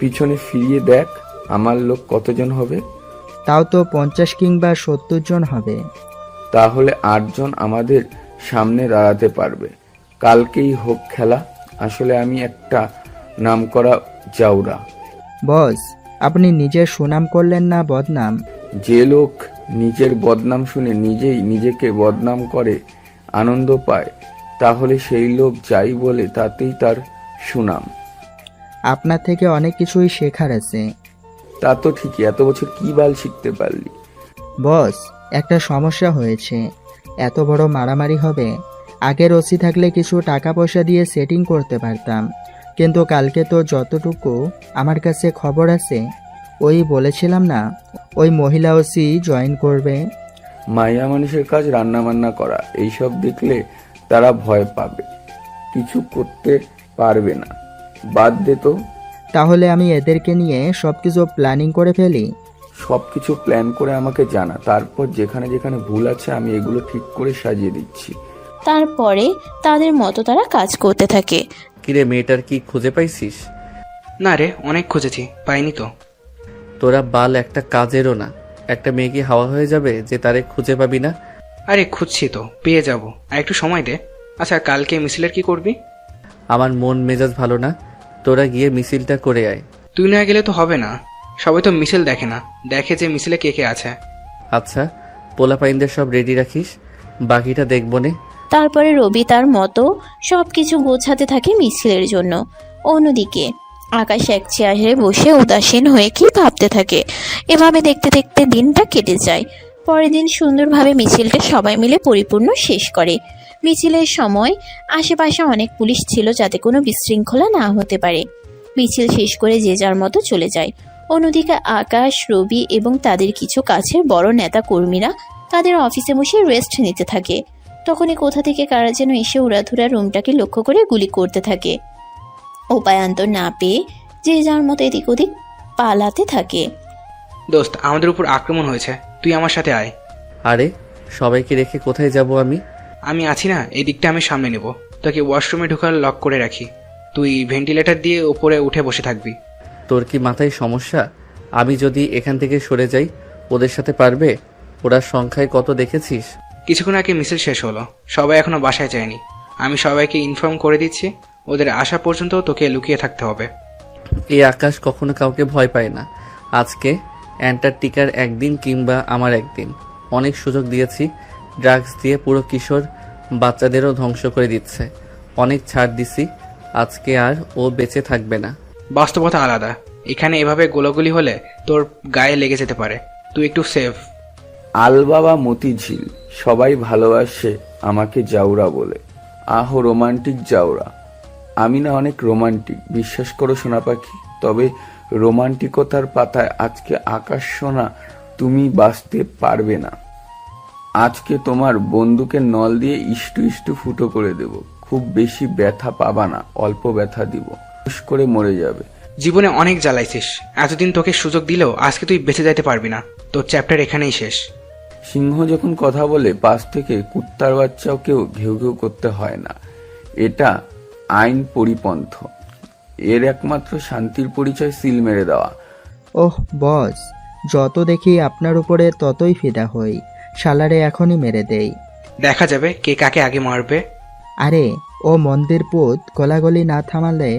পিছনে ফিরিয়ে দেখ আমার লোক কতজন হবে। তাও তো 50 কিংবা 70 জন হবে। তাহলে 8 জন আমাদের সামনে দাঁড়াতে পারবে। কালকেই হোক খেলা। আসলে আমি একটা নামকরা জাউরা। বস, আপনি নিজের সুনাম করলেন না বদনাম? যে লোক নিজের বদনাম শুনে নিজেই নিজেকে বদনাম করে আনন্দ পায়, তাহলে সেই লোক যাই বলে তাতেই তার সুনাম। আপনার থেকে অনেক কিছুই শেখার আছে। তা তো ঠিকই, এত বছর কি বাল শিখতে পারলি? বস, একটা সমস্যা হয়েছে। এত বড় মারামারি হবে, আগের ওসি থাকলে কিছু টাকা পয়সা দিয়ে সেটিং করতে পারতাম। কিন্তু কালকে তো যতটুকু আমার কাছে খবর আছে, ওই বলেছিলাম না ওই মহিলা ওসি জয়েন করবে। মাইয়া মানুষের কাজ রান্না বান্না করা, এইসব দেখলে তারা ভয় পাবে, কিছু করতে পারবে না। বাদ দে তো। তাহলে আমি এদেরকে নিয়ে সবকিছু প্ল্যানিং করে ফেলি। সবকিছু প্ল্যান করে আমাকে জানা, তারপর যেখানে যেখানে ভুল আছে আমি এগুলো ঠিক করে সাজিয়ে দিচ্ছি। তারপরে তাদের মতো তারা কাজ করতে থাকে। কিরে, মেয়েটার কি খুঁজে পাইছিস? না রে, অনেক খুঁজেছি, পাইনি তো। তোরা বাল একটা কাজেরও না। একটা মেয়ে কি হাওয়া হয়ে যাবে যে তারে খুঁজে পাবি না? আরে খুঁজছি তো, পেয়ে যাব, আর একটু সময় দে। আচ্ছা, কালকে মিছিলের কি করবি? আমার মন মেজাজ ভালো না, তোরা গিয়ে মিছিলটা করে আয়। তুই না গেলে তো হবে না। সবাই তো মিছিল দেখে না, দেখে যে মিছিলে কে কে আছে। আচ্ছা, পোলাপাইনদের সব রেডি রাখিস, বাকিটা দেখবো নে। তারপরে রবি তার মতো সবকিছু গোছাতে থাকে মিছিলের জন্য। অন্যদিকে আকাশ এক চেয়ারে বসে উদাসীন হয়ে কি ভাবতে থাকে। এভাবে দেখতে দেখতে দিনটা কেটে যায়। পরের দিন সুন্দরভাবে মিছিলটা সবাই মিলে পরিপূর্ণ শেষ করে। মিছিলের সময় আশেপাশে অনেক পুলিশ ছিল যাতে কোনো বিশৃঙ্খলা না হতে পারে। মিছিল শেষ করে যে যার মতো চলে যায়। অন্যদিকে আকাশ, রবি এবং তাদের কিছু কাছের বড় নেতা কর্মীরা তাদের অফিসে বসে রেস্ট নিতে থাকে। তখনই কোথা থেকে কারা যেন এসে উড়াধুরা রুমটাকে লক্ষ্য করে গুলি করতে থাকে। উপায়ান্তর না পেয়ে যে যার মতো এদিক ওদিক পালাতে থাকে। দোস্ত, আমাদের উপর আক্রমণ হয়েছে, তুই আমার সাথে আয়। আরে সবাইকে রেখে কোথায় যাব আমি? আমি আছি না, এই দিকটা আমি সামনে নেব। তোকে ওয়াশরুমে ঢোকার লক করে রাখি, তুই ভেন্টিলেটর দিয়ে উপরে উঠে বসে থাকবি। তোর কি মাথায় সমস্যা? আমি যদি এখান থেকে সরে যাই ওদের সাথে পারবে? ওরা সংখ্যায় কত দেখেছিস? কিছুক্ষণ আগে মিছিল শেষ হলো, সবাই এখনো বাসায় যায়নি। আমি সবাইকে ইনফর্ম করে দিচ্ছি, ওদের আসা পর্যন্ত তোকে লুকিয়ে থাকতে হবে। এই আকাশ কখনো কাউকে ভয় পায় না। আজকে অ্যান্টার্কটিকার একদিন কিংবা আমার একদিন। অনেক সুযোগ দিয়েছি, ড্রাগস দিয়ে পুরো কিশোর বাচ্চাদেরও ধ্বংস করে দিচ্ছে। অনেক ছাড় দিছি, আজকে আর ও বেঁচে থাকবে না। বাস্তবতা আলাদা, এখানে এভাবে গোলাগুলি হলে তোর গায়ে লেগে যেতে পারে, তুই একটু সেফ। আলবাবা মতিঝিল, সবাই ভালোবাসে আমাকে জাউরা বলে। আহো রোমান্টিক জাউরা। আমি না অনেক রোমান্টিক, বিশ্বাস করো সোনা পাখি। তবে রোমান্টিকতার পাতায় আজকে আকাশ সোনা তুমি বাঁচতে পারবে না। আজকে তোমার বন্দুকের নল দিয়ে ইষ্টু ইষ্টু ফুটো করে দেব। খুব বেশি ব্যথা পাবা না, অল্প ব্যথা দিব, হুশ করে মরে যাবে। জীবনে অনেক জ্বালাইছিস, এতদিন তোকে সুযোগ দিলেও আজকে তুই বেঁচে যাইতে পারবি না। তোর চ্যাপ্টার এখানেই শেষ। সিংহ যখন কথা বলে পাশ থেকে কুত্তার বাচ্চাকেও ঘেউ ঘেউ করতে হয় না। এটা আইন পরিপন্থ। এর একমাত্র শান্তির পরিচয় সিল মেরে দেওয়া। ওহ বস, যত দেখি আপনার উপরে ততই ফিদা হই। শালারে এখনই মেরে দেই। দেখা যাবে কে কাকে আগে মারবে। আরে ও মন্দির পুত, গলাগলি না থামালে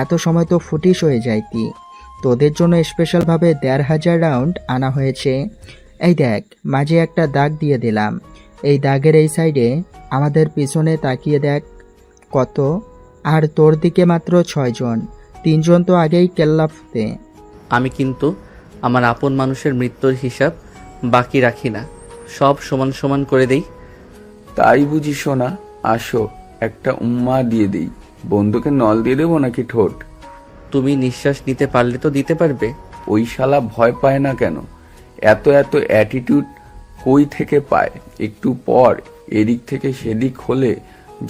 এত সময় তো ফুটিস হয়ে যাইতি। তোদের জন্য স্পেশালভাবে ১,৫০০ রাউন্ড আনা হয়েছে। এই দেখ, মাঝে একটা দাগ দিয়ে দিলাম। এই দাগের এই সাইডে আমাদের পিছনে তাকিয়ে দেখ কত। আর তোর দিকে মাত্র ৬ জন, ৩ জন তো আগেই কেল্লাফতে। আমি কিন্তু আমার আপন মানুষের মৃত্যুর হিসাব বাকি রাখি না, সব সমান সমান করে দেই। তাই বুঝি সোনা? আসো একটা উম্মা দিয়ে দেই। বন্দুকের নল দিয়ে দেবো নাকি ঠোঁট? তুমি নিঃশ্বাস নিতে পারলে তো দিতে পারবে। ওই শালা ভয় পায় না কেন? এত এত অ্যাটিটিউড কই থেকে পায়? একটু পর এদিক থেকে সেদিক হলে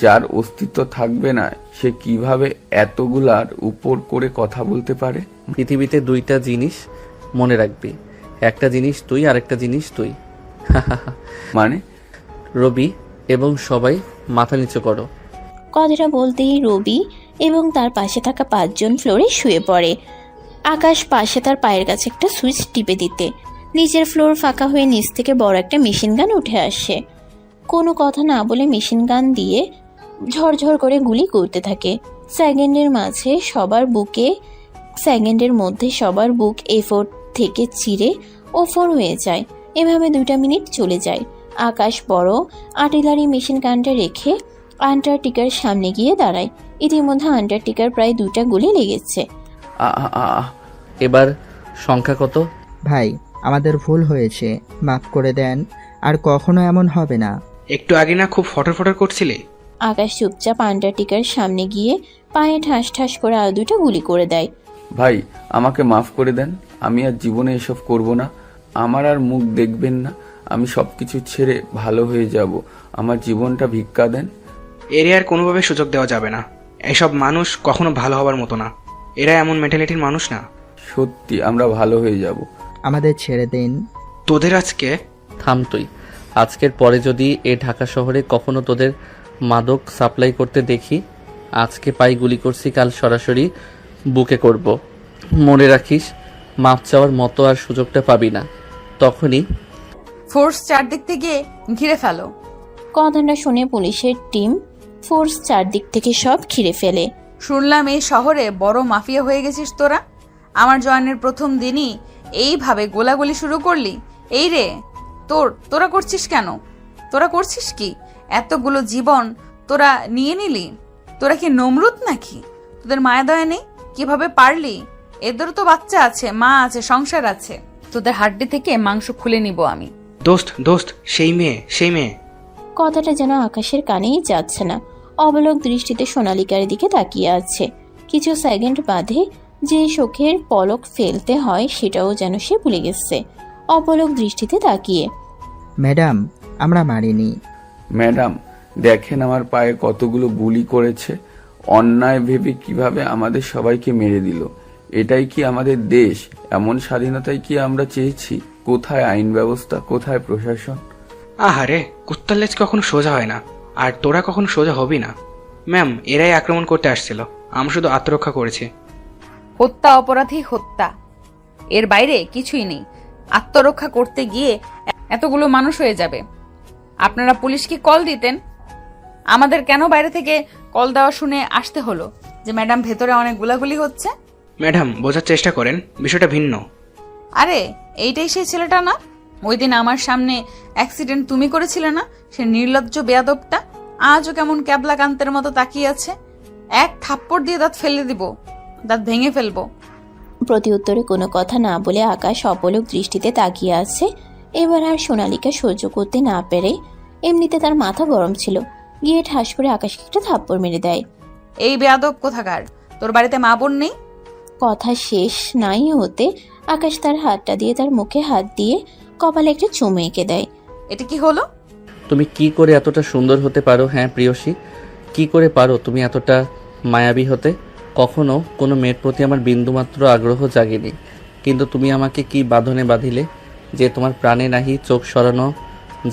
যার অস্তিত্ব থাকবে না, সে কিভাবে এতগুলার উপর করে কথা বলতে পারে? পৃথিবীতে দুইটা জিনিস মনে রাখবি, একটা জিনিস তুই, আরেকটা জিনিস তুই। মানে? রবি এবং সবাই মাথা নিচু করো। কথাটা বলতেই রবি এবং তার পাশে থাকা ৫ জন ফ্লোরে শুয়ে পড়ে। আকাশ পাশে তার পায়ের কাছে একটা সুইচ টিপে দিতে নিচের ফ্লোর ফাঁকা হয়ে নিচ থেকে বড় একটা মেশিন গান উঠে আসে। কোনো কথা না বলে মেশিন গান দিয়ে ঝরঝর করে গুলি করতে থাকে। সেকেন্ডের মধ্যে সবার বুক A4 থেকে চিরে O4 হয়ে যায়। এভাবে 2টা মিনিট চলে যায়। আকাশ বড় আর্টিলারি মেশিন গানটা রেখে আন্টার্কটিকার সামনে গিয়ে দাঁড়ায়। ইতিমধ্যে আন্টার্কটিকার প্রায় 2টা গুলি লেগেছে। এবার সংখ্যা কত? ভাই, আমাদের ভুল হয়েছে, মাফ করে দেন। আর কখনো এমন হবে না। একটু আগে না খুব ফটর ফটর করছিলে? আকাশ চুপচাপ আন্টার্কটিকার সামনে গিয়ে পায়ে ঠাস ঠাস করে আরো 2টা গুলি করে দেয়। ভাই আমাকে মাফ করে দেন, আমি আর জীবনে এসব করব না। আমার আর মুখ দেখবেন না, আমি সবকিছু ছেড়ে ভালো হয়ে যাব। আমার জীবনটা ভিক্ষা দেন। এরিয়ার কোনোভাবে সুযোগ দেওয়া যাবে না। এসব মানুষ কখনো ভালো হবার মতো না, এরা এমন মেন্টালিটির মানুষ না। সত্যি আমরা ভালো হয়ে যাব। আমাদের ছেড়ে দিন। তোদের আজকে থাম তুই। আজকের পরে যদি এ ঢাকা শহরে কখনো তোদের মাদক সাপ্লাই করতে দেখি, আজকে পাই গুলি করছি, কাল সরাসরি বুকে করব। মনে রাখিস, মাপ চাওয়ার মতো আর সুযোগটা পাবি না। তখনই ফোর্স চারদিক থেকে ঘিরে ফেলো। কথাটা শুনে পুলিশের টিম ফোর্স চারদিক থেকে সব ঘিরে ফেলে। শুনলাম এই শহরে বড় মাফিয়া হয়ে গেছিস তোরা। আমার জয়েনের প্রথম দিনই এইভাবে গোলাগুলি শুরু করলি? এই রে, তোরা করছিস কেন? তোরা করছিস কি? এতগুলো জীবন তোরা নিয়ে নিলি? তোরা কি নমরুদ নাকি? তোদের মায়া দয়া নেই? কিভাবে পারলি? এদেরও তো বাচ্চা আছে, মা আছে, সংসার আছে। তোদের হাড্ডি থেকে মাংস খুলে নিব আমি। দোস্ত সেই মেয়ে। কথাটা যেন আকাশের কানেই যাচ্ছে না। অবলোক দৃষ্টিতে সোনালিকার দিকে তাকিয়ে আছে। কিছু সেকেন্ড বাদে যে চোখের পলক ফেলতে হয় সেটাও যেন সে ভুলে গেছে। অপলক দৃষ্টিতে তাকিয়ে, ম্যাডাম, আমরা মারিনি। ম্যাডাম দেখেন আমার পায়ে কতগুলো গুলি করেছে, অন্যায় ভেবে কিভাবে আমাদের সবাইকে মেরে দিল। এটাই কি আমাদের দেশ? এমন স্বাধীনতাই কি আমরা চেয়েছি? কোথায় আইন ব্যবস্থা, কোথায় প্রশাসন? আহারে, কুত্তার লেজ কখনো সোজা হয় না, আর তোরা কখনো সোজা হবি না। ম্যাম, এরাই আক্রমণ করতে আসছিল, আমরা শুধু আত্মরক্ষা করেছি। হত্যা অপরাধী হত্যা, এর বাইরে কিছুই নেই। আত্মরক্ষা করতে গিয়ে এতগুলো মানুষ হয়ে যাবে। আপনারা পুলিশকে কল দিতেন। আমাদের কেন বাইরে থেকে কল দেওয়া শুনে আসতে হলো যে ম্যাডাম ভেতরে অনেক গুলাগুলি হচ্ছে? ম্যাডাম, বোঝার চেষ্টা করেন, বিষয়টা ভিন্ন। আরে, এইটাই সেই ছেলেটা না? ওই দিন আমার সামনে অ্যাক্সিডেন্ট তুমি করেছিলে না? সে নির্লজ্জ বেয়াদবটা আজও কেমন ক্যাবলা কান্তের মতো তাকিয়ে আছে। এক থাপ্পড় দিয়ে দাঁত ফেলে দিব, দাঁত ভেঙে ফেলবো। প্রতি উত্তরে কোনো কথা না বলে আকাশ অপলক দৃষ্টিতে তাকিয়ে আছে। এবার আর সোনালিকা সহ্য করতে না পেরে, এমনিতে তার মাথা গরম ছিল, গিয়ে ঠাস করে আকাশকে একটা থাপ্পড় মেরে দেয়। এই বেয়াদব কোথাকার, তোর বাড়িতে মা বোন নেই? কথা শেষ নাই হতে আকাশ তার হাতটা দিয়ে তার মুখে হাত দিয়ে কপালে একটা চুমু এঁকে দেয়। এটা কি হলো? তুমি কি করে এতটা সুন্দর হতে পারো? হ্যাঁ প্রিয়সী, কি করে পারো তুমি এতটা মায়াবী হতে? কখনো কোনো মেয়ের প্রতি আমার বিন্দুমাত্র আগ্রহ জাগেনি, কিন্তু তুমি আমাকে কি বাঁধনে বাঁধিলে যে তোমার প্রাণে নাহি চোখ সরানো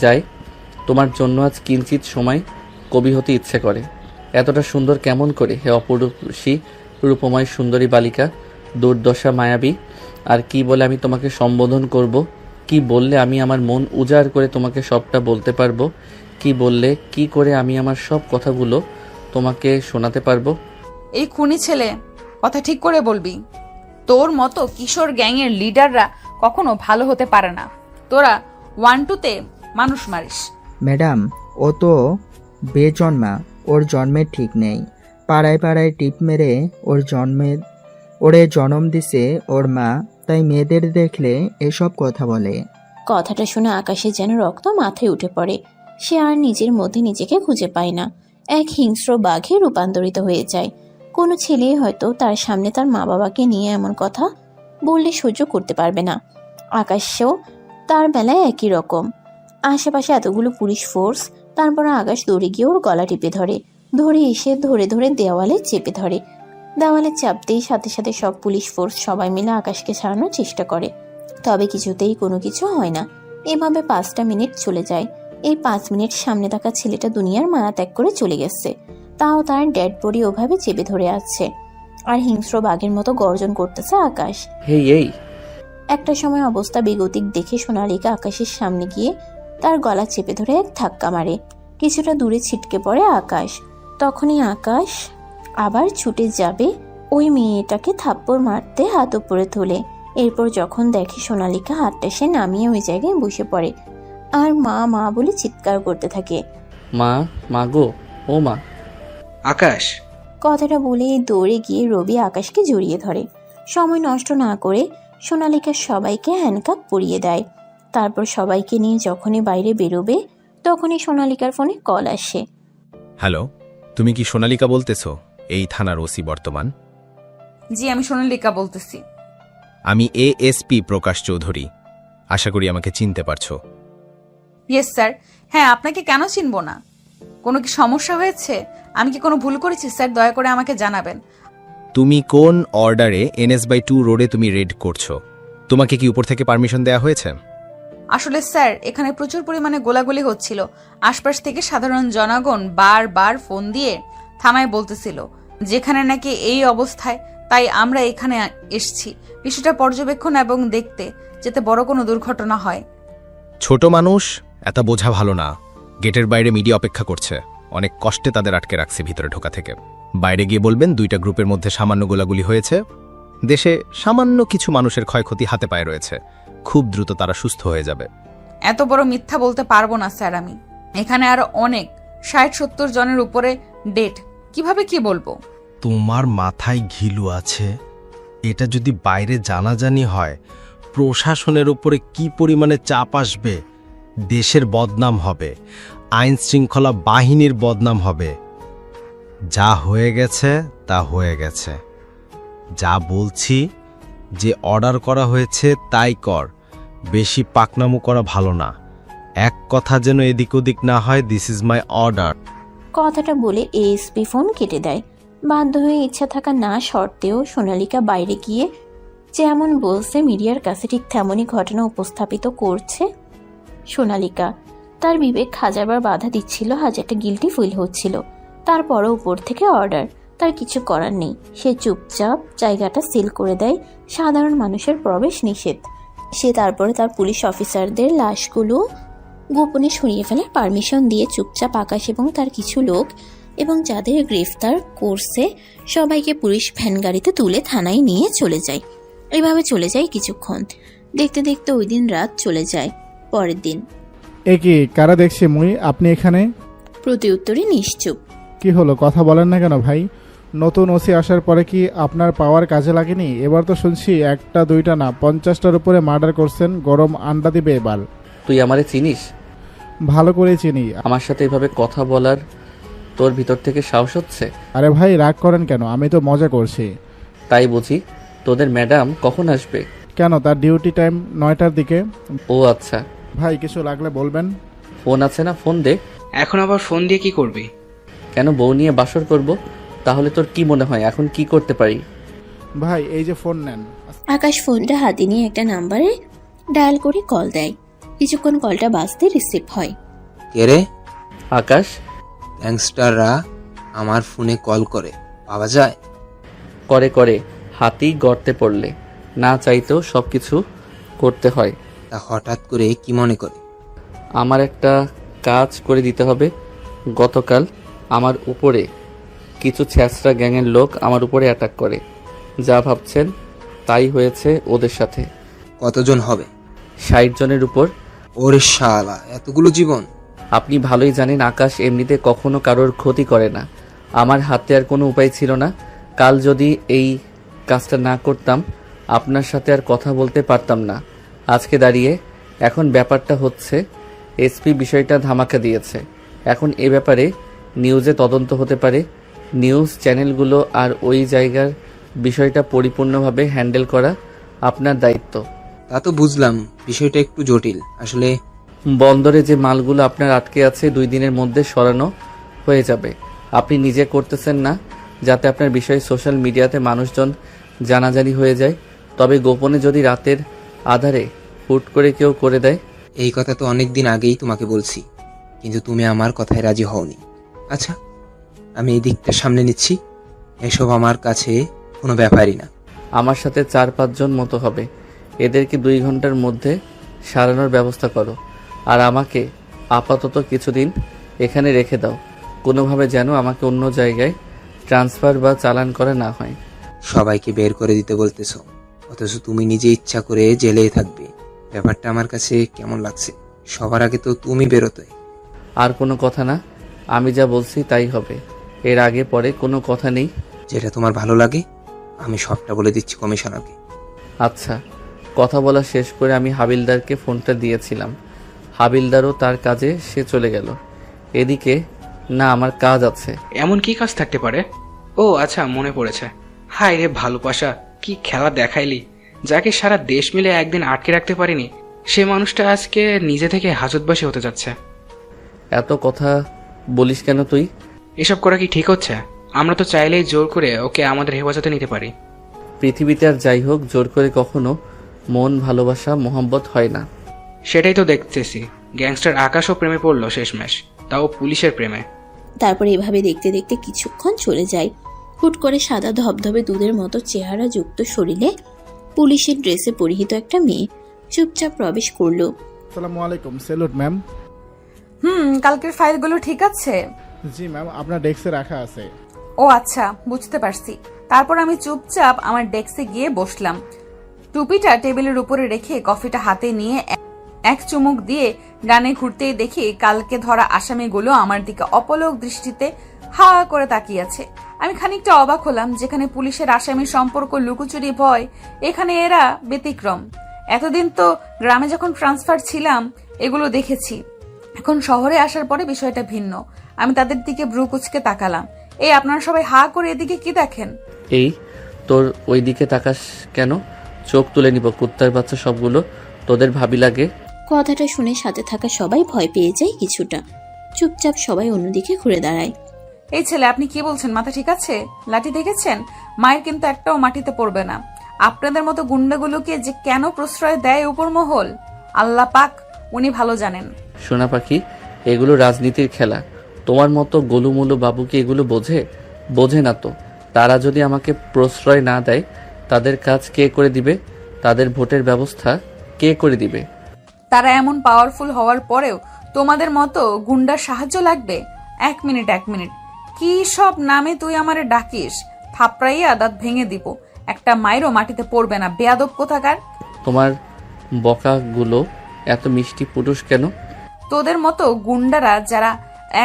যায়। তোমার জন্য আজ কিঞ্চিত সময় কবি হতে ইচ্ছে করে। এতটা সুন্দর কেমন করে হে অপরূপসী রূপময় সুন্দরী বালিকা, দুর্দশা মায়াবী। আর কি বলে আমি তোমাকে সম্বোধন করব? কি বললে আমি আমার মন উজাড় করে তোমাকে সবটা বলতে পারবো? কি বললে, কি করে আমি আমার সব কথাগুলো তোমাকে শোনাতে পারবো? এই খুনি ছেলে, কথা ঠিক করে বলবি। তোর মতো কিশোর গ্যাংয়ের লিডাররা কখনো ভালো হতে পারে না। তোরা 1-2-তে মানুষ মারিস। ম্যাডাম, ও তো বেজন্মা, ওর জন্মের ঠিক নেই। পাড়ায় পাড়ায় টিপ মেরে ওরে জন্ম দিছে ওর মা, তাই মেয়েদের দেখলে এসব কথা বলে। কথাটা শুনে আকাশের যেন রক্ত মাথায় উঠে পড়ে। সে আর নিজের মধ্যে নিজেকে খুঁজে পায় না, এক হিংস্র বাঘে রূপান্তরিত হয়ে যায়। কোনো ছেলে হয়তো তার সামনে তার মা বাবাকে নিয়ে এমন কথা বললে সহ্য করতে পারবে না। আকাশেও তার বেলায় একই রকম। আশেপাশে এতগুলো পুলিশ ফোর্স, তারপর আকাশ দৌড়ে গিয়ে ওর গলা টিপে ধরে, ধরে এসে ধরে ধরে দেওয়ালে চেপে ধরে। দেওয়ালে চাপতেই সাথে সাথে সব পুলিশ ফোর্স সবাই মিলে আকাশকে ছাড়ানোর চেষ্টা করে, তবে কিছুতেই কোনো কিছু হয় না। এভাবে 5টা মিনিট চলে যায়। এই 5 মিনিট সামনে থাকা ছেলেটা দুনিয়ার মায়া ত্যাগ করে চলে গেছে, তাও তার ডেড বডি ওভাবে চেপে ধরে আছে, আর হিংস্র বাঘের মতো গর্জন করতেছে আকাশ। হেই এই একটা সময় অবস্থা বেগতিক দেখে সোনালিকা আকাশের সামনে গিয়ে তার গলা চেপে ধরে এক ধাক্কা মারে। কিছুটা দূরে ছিটকে পড়ে আকাশ। তখনই আকাশ আবার ছুটে যাবে ওই মেয়েটাকে থাপ্পড় মারতে, হাত উপরে তোলে। এরপর যখন দেখে সোনালিকা হাতটা সে নামিয়ে ওই জায়গায় বসে পড়ে আর মা মা বলে চিৎকার করতে থাকে। মা, মা গো, ও মা। আকাশ, কথাটা বলে দৌড়ে গিয়ে রবি আকাশকে জড়িয়ে ধরে। সময় নষ্ট না করে সোনালিকা সবাইকে হ্যান্ডকাপ পরিয়ে দেয়। তারপর সবাইকে নিয়ে যখনই বাইরে বেরোবে তখনই সোনালিকার ফোনে কল আসে। হ্যালো, তুমি কি সোনালিকা বলতেছো? এই থানার ওসি বর্তমান। জি, আমি সোনালিকা বলতেছি। আমি এএসপি প্রকাশ চৌধুরী। আশা করি আমাকে চিনতে পারছো। Yes sir. হ্যাঁ, আপনাকে কেন চিনবো না? কোনো কি সমস্যা হয়েছে? আমি কি কোনো ভুল করেছি স্যার? দয়া করে আমাকে জানাবেন। তুমি কোন অর্ডারে NS/2 রোডে তুমি রেড করছো? তোমাকে কি উপর থেকে পারমিশন দেয়া হয়েছে? আসলে স্যার, এখানে প্রচুর পরিমাণে গোলাগুলি হচ্ছিল। আশপাশ থেকে সাধারণ জনগণ বারবার ফোন দিয়ে থানায় বলতেছিল যেখানে নাকি এই অবস্থায়, তাই আমরা এখানে এসেছি বিষয়টা পর্যবেক্ষণ এবং দেখতে, যাতে বড় কোনো দুর্ঘটনা হয়। ছোট মানুষ, এত বোঝা ভালো না। গেটের বাইরে মিডিয়া অপেক্ষা করছে, অনেক কষ্টে তাদের আটকে রাখছে ভিতরে ঢোকা থেকে। বাইরে গিয়ে বলবেন 2টা গ্রুপের মধ্যে সামান্য গোলাগুলি হয়েছে। দেশে সামান্য কিছু মানুষের ক্ষয়ক্ষতি হাতে পায়ে রয়েছে, খুব দ্রুত তারা সুস্থ হয়ে যাবে। এত বড় মিথ্যা বলতে পারবো না স্যার আমি। এখানে আরো অনেক 60-70 জনের উপরে ডেট, কিভাবে কি বলবো? তোমার মাথায় ঘিলু আছে? এটা যদি বাইরে জানাজানি হয়, প্রশাসনের উপরে কি পরিমাণে চাপ আসবে। দেশের বদনাম হবে, আইন শৃঙ্খলা বাহিনীর বদনাম হবে। যা হয়ে গেছে তা হয়ে গেছে। যা বলছি, যে অর্ডার করা হয়েছে তাই কর। বেশি পাকনামো করা ভালো না। এক কথা যেন এদিক ওদিক না হয়। This is my order. কথাটা বলে এএসপি ফোন কেটে দেয়। বাধ্য হয়ে ইচ্ছা থাকা না সত্ত্বেও সোনালিকা বাইরে গিয়ে যেমন বলছে মিডিয়ার কাছে ঠিক তেমনই ঘটনা উপস্থাপিত করছে সোনালিকা। তার বিবেক হাজারবার বাধা দিচ্ছিল, হাজারটা গিল্টি ফিল হচ্ছিল, তারপরও উপর থেকে অর্ডার, তার কিছু করার নেই। সে চুপচাপ জায়গাটা সিল করে দেয়, সাধারণ মানুষের প্রবেশ নিষেধ। সে তারপরে তার পুলিশ অফিসারদের লাশগুলো গোপনে সরিয়ে ফেলার পারমিশন দিয়ে চুপচাপ আকাশ এবং তার কিছু লোক এবং যাদের গ্রেফতার করছে সবাইকে পুলিশ ভ্যান গাড়িতে তুলে থানায় নিয়ে চলে যায়। এভাবে চলে যায় কিছুক্ষণ। দেখতে দেখতে ওই দিন রাত চলে যায়। পরের দিন। এ কি কারা দেখছি মুই, আপনি এখানে? প্রতি উত্তরে নিশ্চুপ। কি হলো, কথা বলেন না কেন ভাই? নতুন ওসি আসার পরে কি আপনার পাওয়ার কাজে লাগেনি? এবার তো শুনছি একটা দুইটা না 50টার উপরে মার্ডার করছেন, গরম আন্ডা দিবে এবার। তুই আমারে চিনিস? ভালো করে চিনি। আমার সাথে এভাবে কথা বলার তোর ভিতর থেকে সাহস হচ্ছে? আরে ভাই রাগ করেন কেন, আমি তো মজা করছি। তাই বুঝি? তোদের ম্যাডাম কখন আসবে? কেন, তার ডিউটি টাইম 9টার দিকে। ও আচ্ছা। ভাই কিছু লাগলে বলবেন। ফোন আছে না, ফোন দে। এখন আবার ফোন দিয়ে কি করবি? কেন, বউ নিয়ে বাসর করব? তাহলে তোর কি মনে হয় এখন কি করতে পারি? ভাই এই যে ফোন নেন। আকাশ ফোনটা হাতে নিয়ে একটা নাম্বারে ডায়াল করে কল দেয়। কিছুক্ষণ কলটা বাজতে রিসিভ হয়। কে রে? আকাশ। গ্যাংস্টাররা আমার ফোনে কল করে, পাওয়া যায়? করে করে, হাতি গর্তে পড়লে না চাইতেও সবকিছু করতে হয়। তা হঠাৎ করে কি মনে করে? আমার একটা কাজ করে দিতে হবে। গতকাল আমার উপরে কিছু ছ্যাঁচড়া গ্যাংয়ের লোক আমার উপরে অ্যাটাক করে। যা ভাবছেন তাই হয়েছে ওদের সাথে। কতজন হবে? 60 জনের উপর। ওরে শালা, এতগুলো জীবন! আপনি ভালোই জানেন আকাশ এমনিতে কখনো কারোর ক্ষতি করে না। আমার হাতে আর কোনো উপায় ছিল না। কাল যদি এই কাজটা না করতাম আপনার সাথে আর কথা বলতে পারতাম না আজকে দাঁড়িয়ে। এখন ব্যাপারটা হচ্ছে এসপি বিষয়টা ধামাকা দিয়েছে। এখন এ ব্যাপারে নিউজে তদন্ত হতে পারে। নিউজ চ্যানেলগুলো আর ওই জায়গার বিষয়টা পরিপূর্ণভাবে হ্যান্ডেল করা আপনার দায়িত্ব। তা তো বুঝলাম, বিষয়টা একটু জটিল আসলে। বন্দরে যে মালগুলো আপনার আটকে আছে 2 দিনের মধ্যে সরানো হয়ে যাবে। আপনি নিজে করতেছেন না যাতে আপনার বিষয়ে সোশ্যাল মিডিয়াতে মানুষজন জানাজানি হয়ে যায়। তবে গোপনে যদি রাতের আধারে হুট করে কেউ করে দেয়। এই কথা তো অনেক দিন আগেই তোমাকে বলছি, কিন্তু তুমি আমার কথায় রাজি হওনি। আচ্ছা, আমি এই দিকটা সামনে নিচ্ছি। এসব আমার কাছে কোনো ব্যাপারই না। আমার সাথে 4-5 জন মতো হবে। এদেরকে 2 ঘন্টার মধ্যে সারানোর ব্যবস্থা করো। আর আমাকে আপাতত কিছুদিন এখানে রেখে দাও, কোনোভাবে যেন আমাকে অন্য জায়গায় ট্রান্সফার বা চালান করা না হয়। সবাইকে বের করে দিতে বলতেছ, অথচ তুমি নিজে ইচ্ছা করে জেলেই থাকবে। ব্যাপারটা আমার কাছে কেমন লাগছে? সবার আগে তো তুমি বেরোতে। আর কোনো কথা না, আমি যা বলছি তাই হবে। এর আগে পরে কোনো কথা নেই। যেটা তোমার ভালো লাগে আমি সবটা বলে দিচ্ছি কমিশনারকে। আচ্ছা। কথা বলা শেষ করে আমি হাবিলদারকে ফোনটা দিয়েছিলাম। হাবিলদারও তার কাজে সে চলে গেল। এদিকে না আমার কাজ আছে। এমন কি কাজ থাকতে পারে? ও আচ্ছা, মনে পড়েছে। হায় রে ভালোবাসা, কি খেলা দেখাইলি! যাকে সারা দেশ মিলে একদিন আটকে রাখতে পারিনি, সে মানুষটা আজকে নিজে থেকে হাজতবাসী হতে যাচ্ছে। এত কথা বলিস কেন তুই? এসব করা কি ঠিক হচ্ছে? আমরা তো চাইলেই জোর করে ওকে আমাদের হেফাজতে নিতে পারি। পৃথিবীতে আর যাই হোক জোর করে কখনো মন, ভালোবাসা, মোহাম্মত হয় না। সেটাই তো দেখতেছি। গ্যাংস্টার আকাশও প্রেমে পড়লো শেষমেশ, তাও পুলিশের প্রেমে। তারপর এভাবে দেখতে দেখতে কিছুক্ষণ চলে যায়। হুট করে সাদা ধবধবে দুধের মতো চেহারা যুক্ত শরীরে পুলিশের ড্রেসে পরিহিত একটা মেয়ে চুপচাপ প্রবেশ করলো। আসসালামু আলাইকুম। Salute ma'am. কালকের ফাইলগুলো ঠিক আছে? জি ম্যাম, আপনার ডেস্কে রাখা আছে। ও আচ্ছা, বুঝতে পারছি। তারপর আমি চুপচাপ আমার ডেস্কে গিয়ে বসলাম। টুপিটা টেবিলের উপরে রেখে কফিটা হাতে নিয়ে এক চুমুক দিয়ে ডানে ঘুরতেই দেখি কালকে ধরা আসামিগুলো আমার দিকে অপলক দৃষ্টিতে হা করে তাকিয়ে আছে। আমি খানিকটা অবাক হলাম। যেখানে পুলিশের আসামির সম্পর্ক লুকোচুরি ভয়, এখানে এরা ব্যতিক্রম। এতদিন তো গ্রামে যখন ট্রান্সফার ছিলাম এগুলো দেখেছি, এখন শহরে আসার পরে বিষয়টা ভিন্ন। আমি তাদের দিকে ভ্রু কুচকে তাকালাম। এই আপনারা সবাই হা করে এদিকে কি দেখেন? এই তোর ওই দিকে তাকাস কেন? চোখ তুলে নিব কুত্তার বাচ্চা সবগুলো। তোদের ভাবি লাগে? কথাটা শুনে সাথে থাকা সবাই ভয় পেয়ে যায় কিছুটা। চুপচাপ সবাই অন্যদিকে ঘুরে দাঁড়ায়। এই ছেলে, আপনি কি বলছেন? মাথা ঠিক আছে? লাঠি দেখেছেন? মায়ের কিন্তু একটাও মাটিতে পড়বে না। আপনাদের মতো গুন্ডাগুলোকে যে কেন প্রশ্রয় দেয় উপর মহল, আল্লাহ পাক উনি ভালো জানেন। সোনা পাখি, এগুলো রাজনীতির খেলা। তোমার মতো গোলুমুলু বাবু কি এগুলো বোঝে না তো। তারা যদি আমাকে প্রশ্রয় না দেয়, তাদের কাজ কে করে দিবে? তাদের ভোটের ব্যবস্থা কে করে দিবে? তারা এমন পাওয়ারফুল হওয়ার পরেও তোমাদের মতো গুন্ডার সাহায্য লাগবে? এক মিনিট, কি সব নামে তুই আমারে ডাকিস? থাপড়াইয়া দাঁত ভেঙে দিব। একটা মায়েরও মাটিতে পড়বে না, বেয়াদব কোথাকার। তোমার বকাগুলো এত মিষ্টি পুরুষ কেন? তোদের মতো গুন্ডারা যারা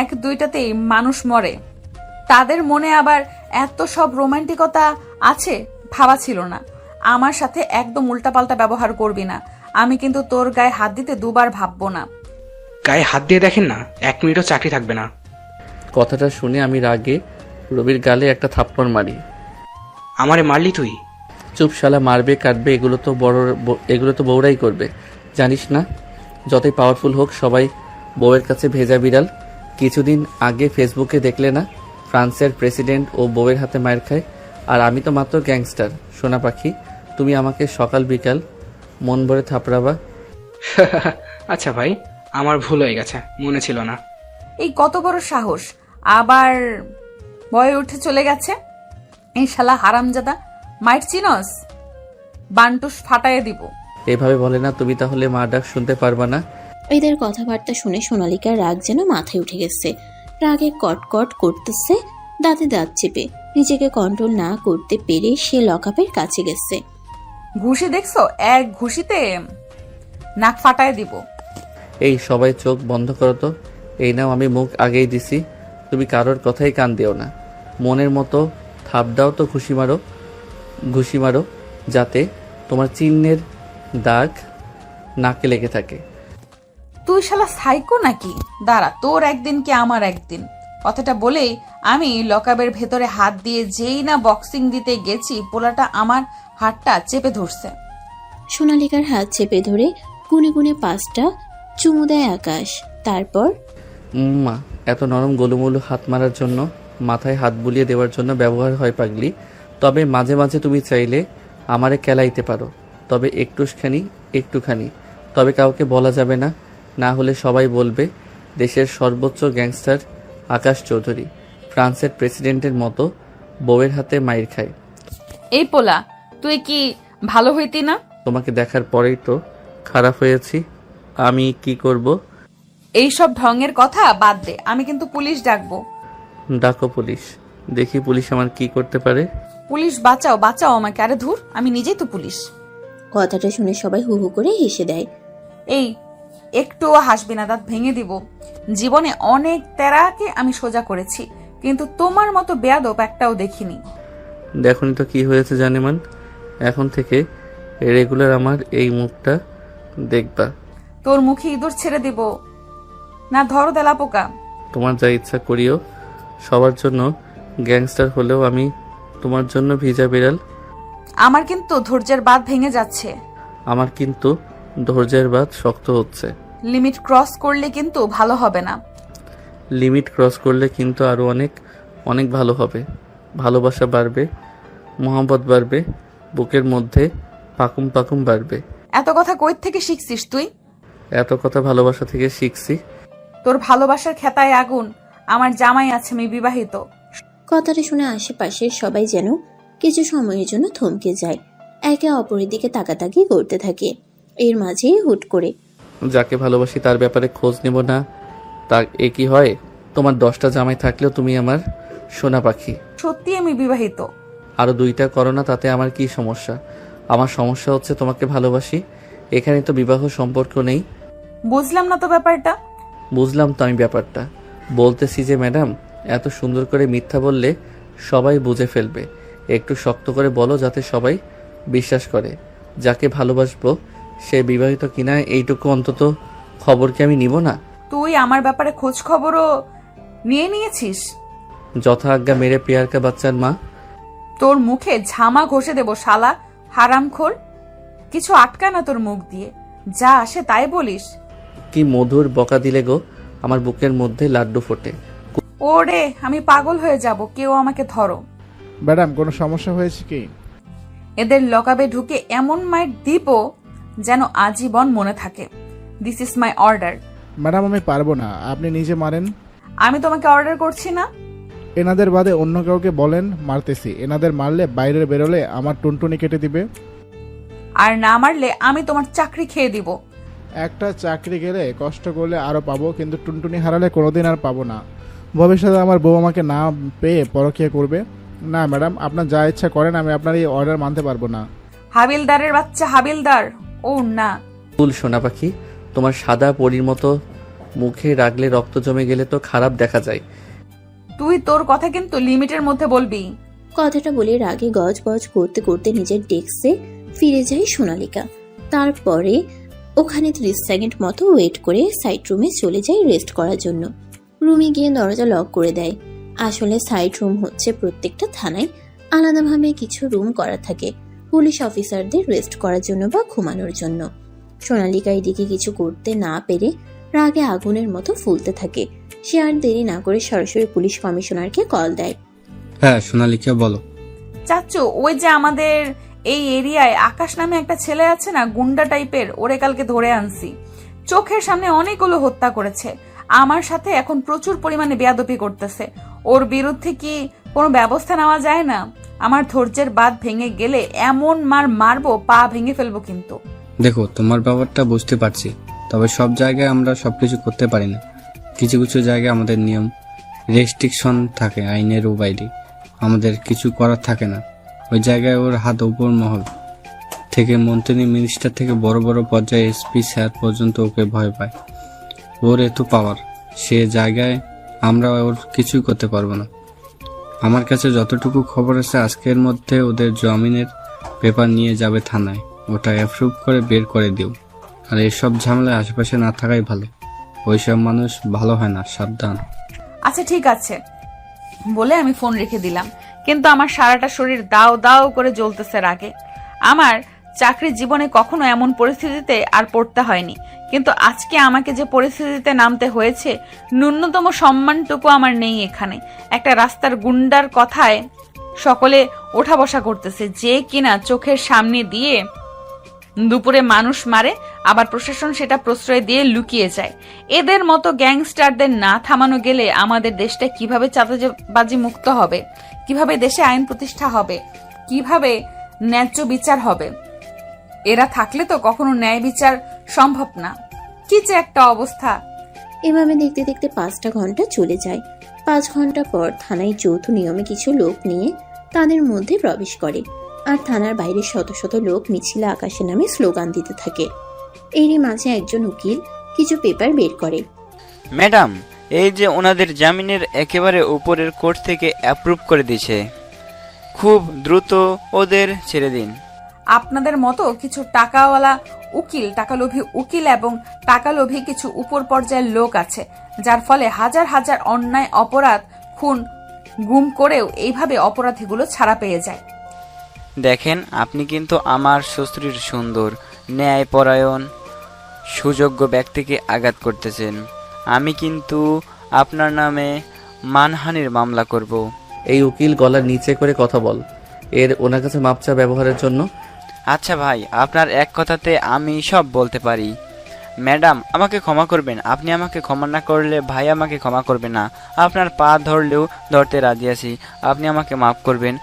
এক দুইটাতেই মানুষ মরে, তাদের মনে আবার এত সব রোমান্টিকতা আছে ভাবা ছিল না। আমার সাথে একদম উল্টাপাল্টা ব্যবহার করবি না। আমি কিন্তু তোর গায়ে হাত দিতে দুবার ভাববো না। গায়ে হাত দিয়ে দেখেন না, 1 মিনিটও চাকরি থাকবে না। কথাটা শুনে আমি রাগে রবির গালে একটা থাপ্পড় মারি। আমারে মারলি তুই? চুপ শালা, মারবে কাটবে এগুলো তো বউরাই করবে, জানিস না? যতই পাওয়ারফুল হোক, সবাই বউয়ের কাছে ভেজা বিড়াল। কিছুদিন আগে ফেসবুকে দেখলে না, ফ্রান্সের প্রেসিডেন্ট ও বউয়ের হাতে মায়ের খায়, আর আমি তো মাত্র গ্যাংস্টার। সোনা পাখি, তুমি আমাকে সকাল বিকাল মন ভরে থাপড়াবা? আচ্ছা ভাই, আমার ভুল হয়ে গেছে, মনে ছিল না। এই কত বড় সাহস, আবার বয়ে উঠে চলে গেছে। এই শালা হারামজাদা, মাইট চিনস? বান্টুস ফাটাইয়ে দিব। এভাবে বলে না, তুমি তাহলে মা ডাক শুনতে পারবা না? এদের কথাবার্তা শুনে সোনালিকার রাগ যেন মাথায় উঠে গেছে। রাগে কটকট করতেছে, দাঁতে দাঁত চেপে নিজেকে কন্ট্রোল না করতে পেরে সে লকআপের কাছে গেছে। ঘুষি দেখছো? এক ঘুষিতে নাক ফাটায় দিব। এই সবাই চোখ বন্ধ করো তো। এই নাও, আমি মুখ আগেই দিছি, তুমি কারোর কথাই কান দিও না। মনের মতো থাপ দাও তো, ঘুষি মারো যাতে তোমার চিহ্নের দাগ নাকে লেগে থাকে। তুই শালা সাইকো নাকি? দাঁড়া, তোর একদিন কি আমার একদিন। কথাটা বলেই আমি লকআপের ভেতরে হাত দিয়ে যেই না বক্সিং দিতে গেছি, পোলাটা আমার হাতটা চেপে ধরছে। সোনালিকার হাত চেপে ধরে গুনে গুনে 5টা চুমু দেয় আকাশ। তারপর মা, এত নরম গোলুমুলু হাত মারার জন্য, মাথায় হাত বুলিয়ে দেওয়ার জন্য ব্যবহার হয় পাগলি। তবে মাঝে মাঝে তুমি চাইলে আমারে কেলাইতে পারো, তবে একটুখানি। তবে কাউকে বলা যাবে না, না হলে সবাই বলবে দেশের সর্বোচ্চ গ্যাংস্টার আকাশ চৌধুরী ফ্রান্সের প্রেসিডেন্টের মতো বউয়ের হাতে মাইর খায়। এই পোলা, তুই কি ভালো হইতি না? তোমাকে দেখার পরেই তো খারাপ হয়েছি। আমি কি করব? এইসব ঢঙের কথা বাদ দে, আমি কিন্তু পুলিশ ডাকবো। ডাকো পুলিশ, দেখি পুলিশ আমার কি করতে পারে। পুলিশ বাঁচাও আমাকে। আরে ধুর, আমি নিজেই তো পুলিশ। কথাটা শুনে সবাই হু হু করে হেসে দেয়। এই একটুও হাসবি না, দাঁত ভেঙে দিব। জীবনে অনেক তেরাকে আমি সোজা করেছি, কিন্তু তোমার মতো বেয়াদব একটাও দেখিনি। দেখুন তো কি হয়েছে জানেমান, এখন থেকে রেগুলার আমার এই মুখটা দেখবা। তোর মুখে ইঁদুর ছেড়ে দিব না, ধরো দেলা পোকা। তোমার যা ইচ্ছা করিও, সবার জন্য গ্যাংস্টার হলেও আমি তোমার জন্য ভিজা বিড়াল। আমার কিন্তু ধৈর্যের বাঁধ ভেঙে যাচ্ছে। আমার কিন্তু ধৈর্যের বাঁধ শক্ত হচ্ছে। লিমিট ক্রস করলে কিন্তু ভালো হবে না। লিমিট ক্রস করলে কিন্তু আরো অনেক ভালো হবে। ভালোবাসা বাড়বে, মোহাম্মত বাড়বে, বুকের মধ্যে পাকুম বাড়বে। এত কথা কই থেকে শিখছিস তুই? এত কথা ভালোবাসা থেকে শিখছি। তোর ভালোবাসার খেতায় আগুন। আমার জামাই আছে, আমি বিবাহিত। কথাটা শুনে আশেপাশের সবাই যেন কিছু সময়ের জন্য থমকে যায়, একে অপরের দিকে তাকাতাকি করতে থাকে। এর মাঝেই হুট করে যাকে ভালোবাসি তার ব্যাপারে খোঁজ নেব না, তা এ কি হয়? তোমার 10টা জামাই থাকলেও তুমি আমার সোনা পাখি। সত্যি আমি বিবাহিত। আরো 2টা করো না, তাতে আমার কি সমস্যা? আমার সমস্যা হচ্ছে তোমাকে ভালোবাসি, এখানে তো বিবাহ সম্পর্ক নেই। বুঝলাম না তো ব্যাপারটা। বুঝলাম তো আমি ব্যাপারটা, বলতেছি যে ম্যাডাম, এত সুন্দর করে মিথ্যা বললে সবাই বুঝে ফেলবে। একটু শক্ত করে বলো যাতে সবাই বিশ্বাস করে। যাকে ভালোবাসবো সে বিবাহিত কিনা এইটুকু অন্তত খবর কি আমি নিব না? তুই আমার ব্যাপারে খোঁজ খবরও নিয়েছিস? যথা আজ্ঞা মেরে পেয়ারকা বাচ্চার মা। তোর মুখে ঝামা ঘষে দেব শালা হারামখোর। কিছু আটকায় না তোর মুখ দিয়ে, যা আসে তাই বলিস। কি মধুর বকা দিলে গো, আমার বুকের মধ্যে লাড্ডু ফোটে। ওরে আমি পাগল হয়ে যাব, কেউ আমাকে ধরো। ম্যাডাম কোনো সমস্যা হয়েছে কি? এদের লকাবে ঢুকে এমন মাইট দিব যেন আজীবন মনে থাকে। This is my order. Madam আমি পারবো না, আপনি নিজে মারেন। আমি তোমাকে অর্ডার করছি না। এনাদের বাদে অন্য কাউকে বলেন মারতেছি। এনাদের মারলে বাইরে বেরোলে আমার টুনটুনি কেটে দিবে। আর না মারলে আমি তোমার চাকরি খেয়ে দিব। একটা চাকরি গেলে কষ্ট করলে আরও পাবো, কিন্তু টুনটুনি হারালে কোনোদিন আর পাবো না। ভবিষ্যতে আমার বউ আমাকে না পেয়ে পরকীয়া করবে। না ম্যাডাম, আপনার যা ইচ্ছা করেন, আমি আপনার এই অর্ডার মানতে পারবো না। হাবিলদারের বাচ্চা হাবিলদার। ও না, ফুল সোনা পাখি, তোমার সাদা পরীর মতো মুখে রাগলে রক্ত জমে গেলে তো খারাপ দেখা যায়। তুই তোর কথা কিন্তু লিমিটের মধ্যে বলবি। কথাটা বলে রাগে গজগজ করতে করতে নিজের ডেস্কে ফিরে যায় সোনালিকা। তারপরে ওখানে 30 সেকেন্ড মতো ওয়েট করে সাইড রুমে চলে যায় রেস্ট করার জন্য। রুমে গিয়ে দরজা লক করে দেয়। আসলে সাইড রুম হচ্ছে প্রত্যেকটা থানায় আলাদাভাবে কিছু রুম করা থাকে পুলিশ অফিসারদের রেস্ট করার জন্য বা ঘুমানোর জন্য। সোনালিকা এদিকে কিছু করতে না পেরে রাগে আগুনের মতো ফুলতে থাকে। সে আর দেরি না করে সরাসরি পুলিশ কমিশনারকে কল দেয়। হ্যাঁ সোনালিকা বলো। চাচু, ওই যে আমাদের এই এরিয়ায় আকাশ নামে একটা ছেলে আছে না, গুন্ডা টাইপের, ওরে কালকে ধরে আনছি। চোখের সামনে অনেকগুলো হত্যা করেছে, আমার সাথে এখন প্রচুর পরিমাণে বেয়াদবি করতেছে। ওর বিরুদ্ধে কি কোনো ব্যবস্থা নেওয়া যায় না? আমার ধৈর্যের বাঁধ ভেঙে গেলে এমন মারবো, পা ভেঙে ফেলবো। কিন্তু দেখো তোমার ব্যাপারটা বুঝতে পারছি, তবে সব জায়গায় আমরা সবকিছু করতে পারি না। কিছু কিছু জায়গায় আমাদের নিয়ম রেস্ট্রিকশন থাকে, আইনের বাইরে আমাদের কিছু করার থাকে না। ওই জায়গায় ওর হাত উপর মহল থেকে মন্ত্রী মিনিস্টার থেকে বড় বড় পর্যায়ে এসপি স্যার পর্যন্ত ওকে ভয় পায়। ওর এত পাওয়ার, সে জায়গায় আমরা ওর কিছুই করতে পারবো না। আমার কাছে যতটুকু খবর আছে আজকের মধ্যে ওদের জামিনের পেপার নিয়ে যাবে থানায়, ওটা অ্যাপ্রুভ করে বের করে দিও। আর এসব ঝামেলায় আশেপাশে না থাকাই ভালো, ওইসব মানুষ ভালো হয় না, সাবধান। আচ্ছা ঠিক আছে বলে আমি ফোন রেখে দিলাম। কিন্তু আমার সারাটা শরীর দাও দাও করে জ্বলতেছে রাগে। আমার চাকরির জীবনে কখনো এমন পরিস্থিতিতে আর পড়তে হয়নি, কিন্তু আজকে আমাকে যে পরিস্থিতিতে নামতে হয়েছে, ন্যূনতম সম্মানটুকু আমার নেই এখানে। একটা রাস্তার গুন্ডার কথায় সকলে ওঠা বসা করতেছে, যে কিনা চোখের সামনে দিয়ে দুপুরে মানুষ মারে, আবার প্রশাসন সেটা প্রশ্রয় দিয়ে লুকিয়ে যায়। এদের মতো গ্যাংস্টারদের না থামানো গেলে আমাদের দেশটা কিভাবে চাঁদাবাজি মুক্ত হবে, কিভাবে দেশে আইন প্রতিষ্ঠা হবে, কিভাবে ন্যায্য বিচার হবে? এরা থাকলে তো কখনো ন্যায় বিচার সম্ভব না। কি যে একটা অবস্থা। এভাবে দেখতে দেখতে 5টা ঘন্টা চলে যায়। 5 ঘন্টা পর থানায় যৌথ নিয়মে কিছু লোক নিয়ে তাদের মধ্যে প্রবেশ করে, আর থানার বাইরে শত শত লোক মিছিলে আকাশের নামে স্লোগান দিতে থাকে। এরই মাঝে একজন উকিল কিছু পেপার বের করে। ম্যাডাম, এই যে ওনাদের জামিনের একেবারে উপরের কোর্ট থেকে অ্যাপ্রুভ করে দিয়েছে, খুব দ্রুত ওদের ছেড়ে দিন। আপনাদের মতো কিছু টাকাওয়ালা উকিল, টাকালোভী উকিল এবং টাকালোভী কিছু উপর পর্যায়ের লোক আছে, যার ফলে হাজার হাজার অন্যায় অপরাধ, খুন, গুম করেও এইভাবে অপরাধীগুলো ছাড়া পেয়ে যায়। দেখেন, আপনি কিন্তু আমার শ্বশুরের সুন্দর, ন্যায়পরায়ণ, সুযোগ্য ব্যক্তিকে আঘাত করতেছেন। আমি কিন্তু আপনার নামে মানহানির মামলা করব। এই উকিল গলার নিচে করে কথা বল, এর ওনার কাছে মাপচা ব্যবহারের জন্য। আচ্ছা ভাই, আপনার এক কথাতে আমি সব বলতে পারি। ম্যাডাম আমাকে ক্ষমা করবেন, আপনি আমাকে ক্ষমা না করলে ভাই আমাকে ক্ষমা করবে না। আপনার পা ধরলেও ধরতে রাজি আছি, আপনি আমাকে মাফ করবেন।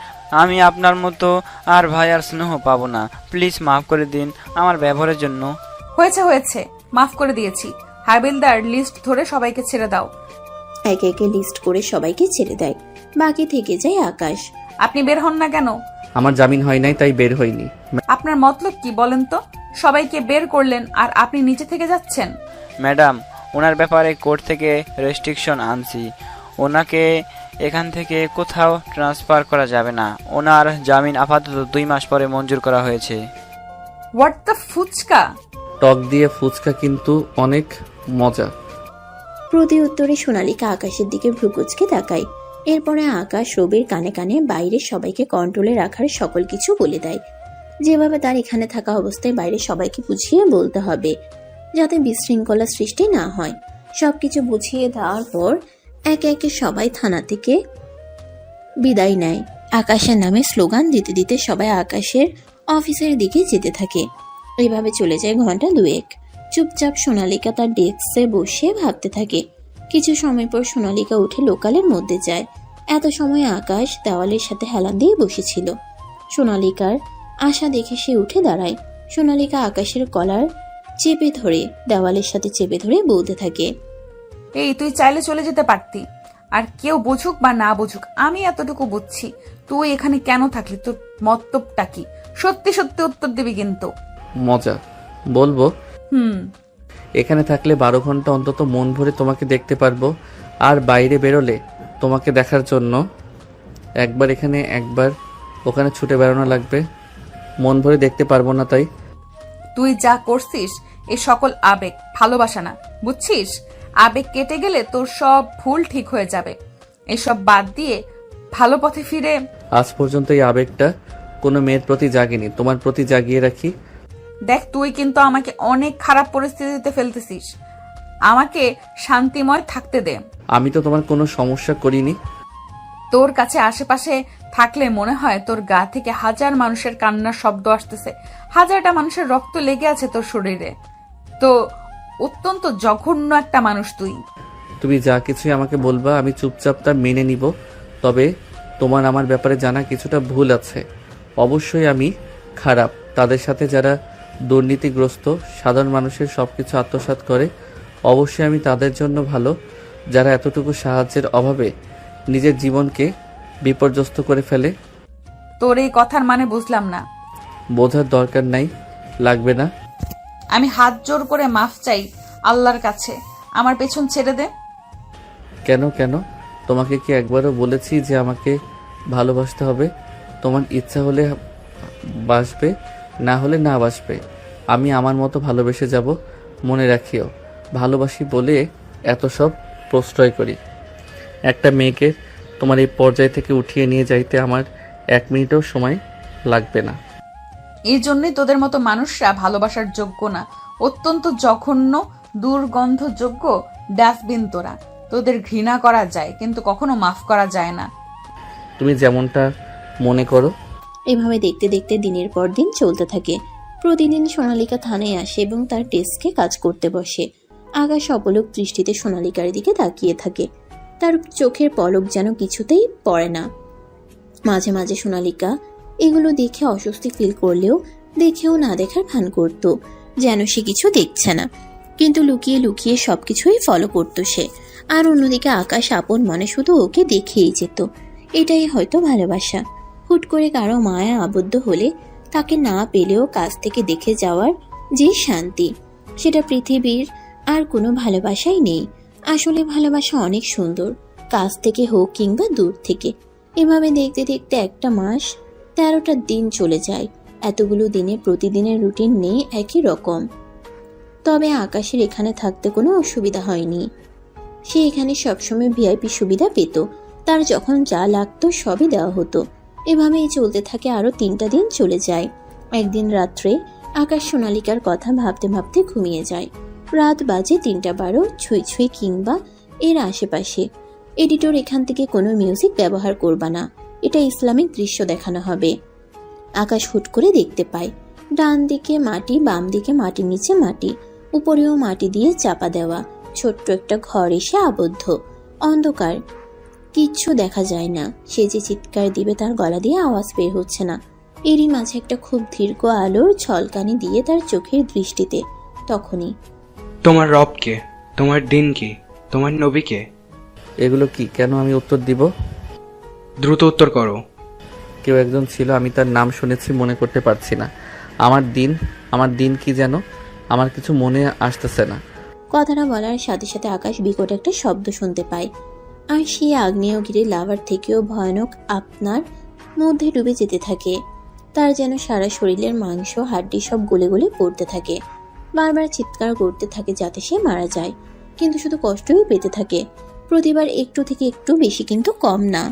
আমি আপনার মতো আর ভাই আর স্নেহ পাবো না, প্লিজ মাফ করে দিন আমার ব্যবহারের জন্য। হয়েছে হয়েছে, মাফ করে দিয়েছি। হাবিলদার, লিস্ট ধরে সবাইকে ছেড়ে দাও। একে একে লিস্ট করে সবাইকে ছেড়ে দেয়। বাকি থেকে যায় আকাশ। আপনি বের হন না কেন? আমার জামিন হয় নাই, তাই বের হইনি। আপনার মতলব কি বলেন তো? সবাইকে বের করলেন আর আপনি নিচে থেকে যাচ্ছেন। ম্যাডাম, ওনার ব্যাপারে কোর্ট থেকে রেস্ট্রিকশন আনছি, ওনাকে এখান থেকে কোথাও ট্রান্সফার করা যাবে না। ওনার জামিন আপাতত 2 মাস পরে মঞ্জুর করা হয়েছে। What the fuchka? টক দিয়ে ফুচকা কিন্তু অনেক মজা। প্রতি উত্তরে সোনালিকা আকাশের দিকে ভ্রুকুচকে তাকায়। এরপরে আকাশ রবির কানে কানে বাইরে সবাইকে কন্ট্রোলে রাখার সকল কিছু বলে দেয়, যেভাবে তার এখানে থাকা অবস্থায় বাইরে সবাইকে বুঝিয়ে বলতে হবে, যাতে বিশৃঙ্খলা সৃষ্টি না হয়। সবকিছু বুঝিয়ে দেওয়ার পর একে একে সবাই থানা থেকে বিদায় নেয়। আকাশের নামে স্লোগান দিতে দিতে সবাই আকাশের অফিসের দিকে যেতে থাকে। এইভাবে চলে যায় ঘন্টা দুয়েক। চুপচাপ সোনালিকা তার ডেস্কে বসে ভাবতে থাকে। কিছু সময় পর সোনালিকা উঠে লোকালের মধ্যে যায়। এত সময় আকাশ দেওয়ালের সাথে হেলান দিয়ে বসেছিল। সোনালিকার আশা দেখে সে উঠে দাঁড়ায়। সোনালিকা আকাশের কলার চেপে ধরে দেওয়ালের সাথে চেপে ধরে বলতে থাকে, এই তুই চাইলে চলে যেতে পারতি, আর কেউ বুঝুক বা না বুঝুক আমি এতটুকু বুঝছি তুই এখানে কেন থাকলি, তোর মতলবটা কি? সত্যি সত্যি উত্তর দিবি কিন্তু। মজা বলবো? হুম। এখানে থাকলে 12 ঘন্টা অন্তত মন ভরে তোমাকে দেখতে পারবো, আর বাইরে বেরোলে তোমাকে দেখার জন্য একবার এখানে একবার ওখানে ছুটে বেড়ানো লাগবে। মন ভরে দেখতে পারবো না। তাই তুই যা করছিস এ সকল আবেগ, ভালোবাসা না, বুঝছিস? আবেগ কেটে গেলে তোর সব ভুল ঠিক হয়ে যাবে। এসব বাদ দিয়ে ভালো পথে ফিরে। আজ পর্যন্ত এই আবেগটা কোনো মেয়ের প্রতি জাগেনি, তোমার প্রতি জাগিয়ে রাখি। দেখ, তুই কিন্তু আমাকে অনেক খারাপ পরিস্থিতিতে ফেলতেছিস। আমাকে শান্তিময় থাকতে দে। আমি তো তোমার কোনো সমস্যা করিনি। তোর কাছে আশেপাশে থাকলে মনে হয় তোর গা থেকে হাজার মানুষের কান্নার শব্দ আসতেছে, হাজারটা মানুষের রক্ত লেগে আছে তোর শরীরে। তো অত্যন্ত জঘন্য একটা মানুষ তুই। তুমি যা কিছুই আমাকে বলবা আমি চুপচাপ তা মেনে নিব। তবে তোমার আমার ব্যাপারে জানা কিছুটা ভুল আছে। অবশ্যই আমি খারাপ। তাদের সাথে যারা দুর্নীতিগ্রস্ত সাধারণ মানুষের সবকিছু আত্মসাৎ করে, অবশ্যই আমি তাদের জন্য ভালো। যারা এতটুকু সাহায্যের অভাবে নিজের জীবনকে বিপর্যস্ত করে ফেলে। তোর এই কথার মানে বুঝলাম না। বোঝার দরকার নাই, লাগবে না। আমি হাত জোর করে মাফ চাই আল্লাহর কাছে, আমার পেছন ছেড়ে দে। কেন কেন? তোমাকে কি একবারও বলেছি যে আমাকে ভালোবাসতে হবে? তোমার ইচ্ছা হলে বাসবে, না হলে না বাসবে। আমি আমার মতো ভালোবেসে যাব। মনে রাখিও, ভালোবাসি বলে এত সব প্রশ্রয় করি। একটা মেয়েকে তোমার এই পর্যায় থেকে উঠিয়ে নিয়ে যাইতে আমার 1 মিনিটও সময় লাগবে না। এই জন্যই তোদের মতো মানুষরা ভালোবাসার যোগ্য না। অত্যন্ত জঘন্য, দুর্গন্ধযোগ্য ডাস্টবিন তোরা। তোদের ঘৃণা করা যায় কিন্তু কখনো মাফ করা যায় না। তুমি যেমনটা মনে করো। এভাবে দেখতে দেখতে দিনের পর দিন চলতে থাকে। প্রতিদিন সোনালিকা থানায় আসে এবং তার ডেস্কে কাজ করতে বসে। আকাশ অপলক দৃষ্টিতে সোনালিকার দিকে তাকিয়ে থাকে। তার চোখের পলক যেন কিছুতেই পড়ে না। মাঝে মাঝে সোনালিকা এগুলো দেখে অস্বস্তি ফিল করলেও দেখেও না দেখার ভান করত, যেন সে কিছু দেখছে না। কিন্তু লুকিয়ে লুকিয়ে সবকিছুই ফলো করত সে। আর অন্যদিকে আকাশ আপন মনে শুধু ওকে দেখেই যেত। এটাই হয়তো ভালোবাসা। হুট করে কারো মায়া আবদ্ধ হলে তাকে না পেলেও কাছ থেকে দেখে যাওয়ার যে শান্তি, সেটা পৃথিবীর আর কোনো ভালোবাসাই নেই। আসলে ভালোবাসা অনেক সুন্দর, কাছ থেকে হোক কিংবা দূর থেকে। এভাবে দেখতে দেখতে একটা মাস 13টা দিন চলে যায়। এতগুলো দিনে প্রতিদিনের রুটিন নেই একই রকম। তবে আকাশের এখানে থাকতে কোনো অসুবিধা হয়নি। সে এখানে সবসময় ভিআইপি সুবিধা পেত। তার যখন যা লাগতো সবই দেওয়া হতো। এভাবেই চলতে থাকে। আরো 3টা দিন চলে যায়। একদিন রাত্রে আকাশ সোনালিকার কথা ভাবতে ভাবতে ঘুমিয়ে যায়। রাত বাজে 3:12, ছুঁই ছুঁই কিংবা এর আশেপাশে। এডিটর এখান থেকে কোনো মিউজিক ব্যবহার করবা না, এটা ইসলামিক দৃশ্য দেখানো হবে। আকাশ হুট করে দেখতে পায় ডান দিকে মাটি, বাম দিকে মাটির নিচে মাটি, উপরেও মাটি দিয়ে চাপা দেওয়া ছোট্ট একটা ঘর এসে আবদ্ধ। অন্ধকার, কিচ্ছু দেখা যায় না। সে যে চিৎকার দিবে তার গলা দিয়ে আওয়াজ বের হচ্ছে না। এরই মাঝে একটা খুব দীর্ঘ আলোর ঝলকানি দিয়ে তার চোখের দৃষ্টিতে। তখনই, তোমার রব কে? তোমার দিন কি? তোমার নবী কে? এগুলো কি? কেন আমি উত্তর দিব? দ্রুত উত্তর করো। কেউ একজন ছিল, আমি তার নাম শুনেছি, মনে করতে পারছি না। আমার দিন কি যেন? আমার কিছু মনে আসতেছে না। কথাটা বলার সাথে সাথে আকাশ বিকট একটা শব্দ শুনতে পায়। আর সে আগ্নেয়গিরি লাভার থেকেও ভয়ানক আপনার মধ্যে ডুবে যেতে থাকে। তার যেন সারা শরীরের মাংস হাড্ডি সব গলে গলে পড়তে থাকে। বারবার চিৎকার করতে থাকে যাতে সে মারা যায়, কিন্তু শুধু কষ্টই পেতে থাকে। প্রতিবার একটু থেকে একটু বেশি, কিন্তু কম না।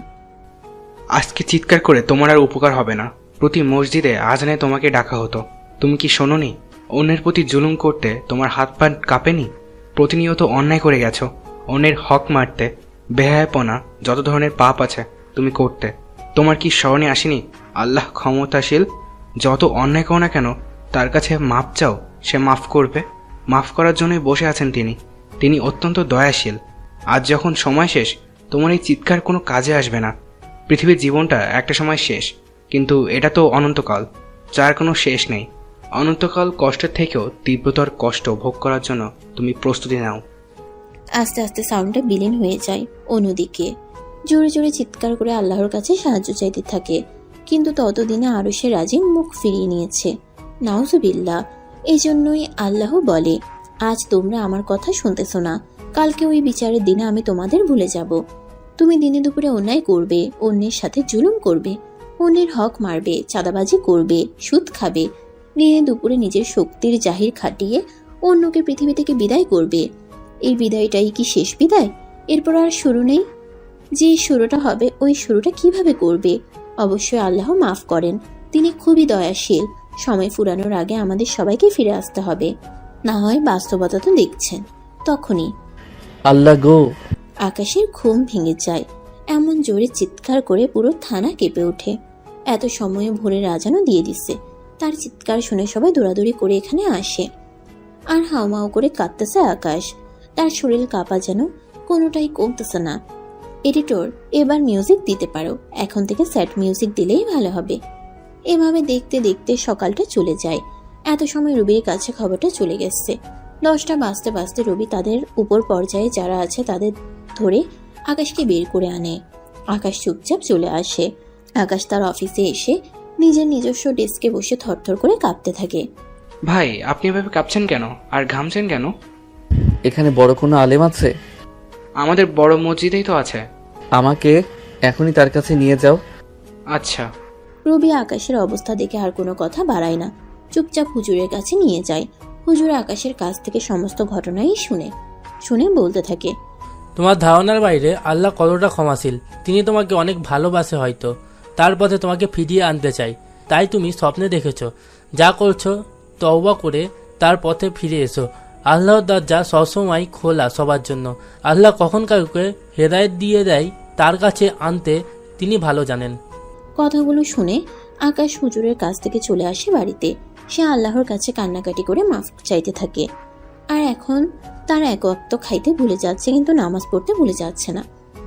আজকে চিৎকার করে তোমার আর উপকার হবে না। প্রতি মসজিদে আজানে তোমাকে ডাকা হতো, তুমি কি শোনোনি? অন্যের প্রতি জুলুম করতে তোমার হাত পা কাঁপেনি? প্রতিনিয়ত অন্যায় করে গেছো, অন্যের হক মারতে বেহায়াপনা, যত ধরনের পাপ আছে তুমি করতে। তোমার কি স্মরণে আসেনি আল্লাহ ক্ষমতাশীল? যত অন্যায় করো না কেন তার কাছে মাপ চাও, সে মাফ করবে। মাফ করার জন্যই বসে আছেন তিনি। তিনি অত্যন্ত দয়াশীল। আজ যখন সময় শেষ, তোমার এই চিৎকার কোনো কাজে আসবে না। পৃথিবীর জীবনটা একটা সময় শেষ, কিন্তু এটা তো অনন্তকাল, যার কোনো শেষ নেই। অনন্তকাল কষ্টের থেকেও তীব্রতর কষ্ট ভোগ করার জন্য তুমি প্রস্তুতি নাও। আস্তে আস্তে সাউন্ডটা বিলীন হয়ে যায়। অন্যদিকে জোরে জোরে চিৎকার করে আল্লাহর কাছে সাহায্য চাইতে থাকে, কিন্তু ততদিনে আরো সে রাজি মুখ ফিরিয়ে নিয়েছে। নাউজুবিল্লাহ। এই জন্যই আল্লাহ বলে, আজ তোমরা আমার কথা শুনতেছ না, কালকে ওই বিচারের দিনে আমি তোমাদের ভুলে যাব। তুমি দিনে দুপুরে অন্যায় করবে, অন্যের সাথে জুলুম করবে, অন্যের হক মারবে, চাঁদাবাজি করবে, সুদ খাবে, দিনে দুপুরে নিজের শক্তির জাহির খাটিয়ে অন্যকে পৃথিবী থেকে বিদায় করবে। এই বিদায়টাই কি শেষ বিদায়? এরপর আর শুরু নেই? যে শুরুটা হবে ওই শুরুটা কিভাবে করবে? অবশ্যই আল্লাহ মাফ করেন, তিনি খুবই দয়াশীল। সময় ফুরানোর আগে আমাদের সবাইকে ফিরে আসতে হবে, না হয় বাস্তবতা তো দেখছেন। তখনই আল্লাহ গো, আকাশের ঘুম ভেঙে যায়। এমন জোরে চিৎকার করে পুরো থানা কেঁপে ওঠে। এত সময়ে ভোরের আজানও দিয়ে দিচ্ছে। তার চিৎকার শুনে সবাই দৌড়াদৌড়ি করে এখানে আসে। আর হাউমাউ করে কাঁদতেছে আকাশ। তার শরীর কাঁপা যেন কোনোটাই কমতেছে না। এডিটর, এবার মিউজিক দিতে পারো, এখন থেকে স্যাড মিউজিক দিলেই ভালো হবে। এভাবে দেখতে দেখতে সকালটা চলে যায়। এত সময় রবির কাছে খবরটা চলে গেছে। 10টা বাজতে বাজতে রবি তাদের উপর পর্যায়ে যারা আছে তাদের ধরে আকাশকে বের করে আনে। আকাশ চুপচাপ চলে আসে। আকাশ তার অফিসে এসে নিজের নিজস্ব ডেস্কে বসে থরথর করে কাঁপতে থাকে। ভাই, আপনি এভাবে কাঁপছেন কেন আর ঘামছেন কেন? এখানে বড় কোনো আলেম আছে? আমাদের বড় মসজিদেই তো আছে। আমাকে এখনই তার কাছে নিয়ে যাও। আচ্ছা। রবি আকাশের অবস্থা দেখে আর কোনো কথা বাড়ায় না, চুপচাপ হুজুরের কাছে নিয়ে যায়। হুজুর আকাশের কাছ থেকে সমস্ত ঘটনাই শুনে বলতে থাকে, তোমার ধারণার বাইরে আল্লাহ কতটা ক্ষমাশীল। তিনি তোমাকে অনেক ভালোবাসে, হয়তো তার পথে তোমাকে ফিরিয়ে আনতে চাই। তাই তুমি স্বপ্নে দেখেছ, যা করছো তওবা করে তার পথে ফিরে এসো। আল্লাহর দরজা সবসময় খোলা সবার জন্য। আল্লাহ কখন কাউকে হেদায়েত দিয়ে দেয় তার কাছে আনতে তিনি ভালো জানেন। কথাগুলো শুনে আকাশ হুজুরের কাছ থেকে চলে আসে বাড়িতে। সে আল্লাহর কাছে কান্নাকাটি করে মাফ চাইতে থাকে। আর এখন তার এক ওয়াক্ত খাইতে ভুলে যাচ্ছে, কিন্তু নামাজ পড়তে ভুলে যাচ্ছে না।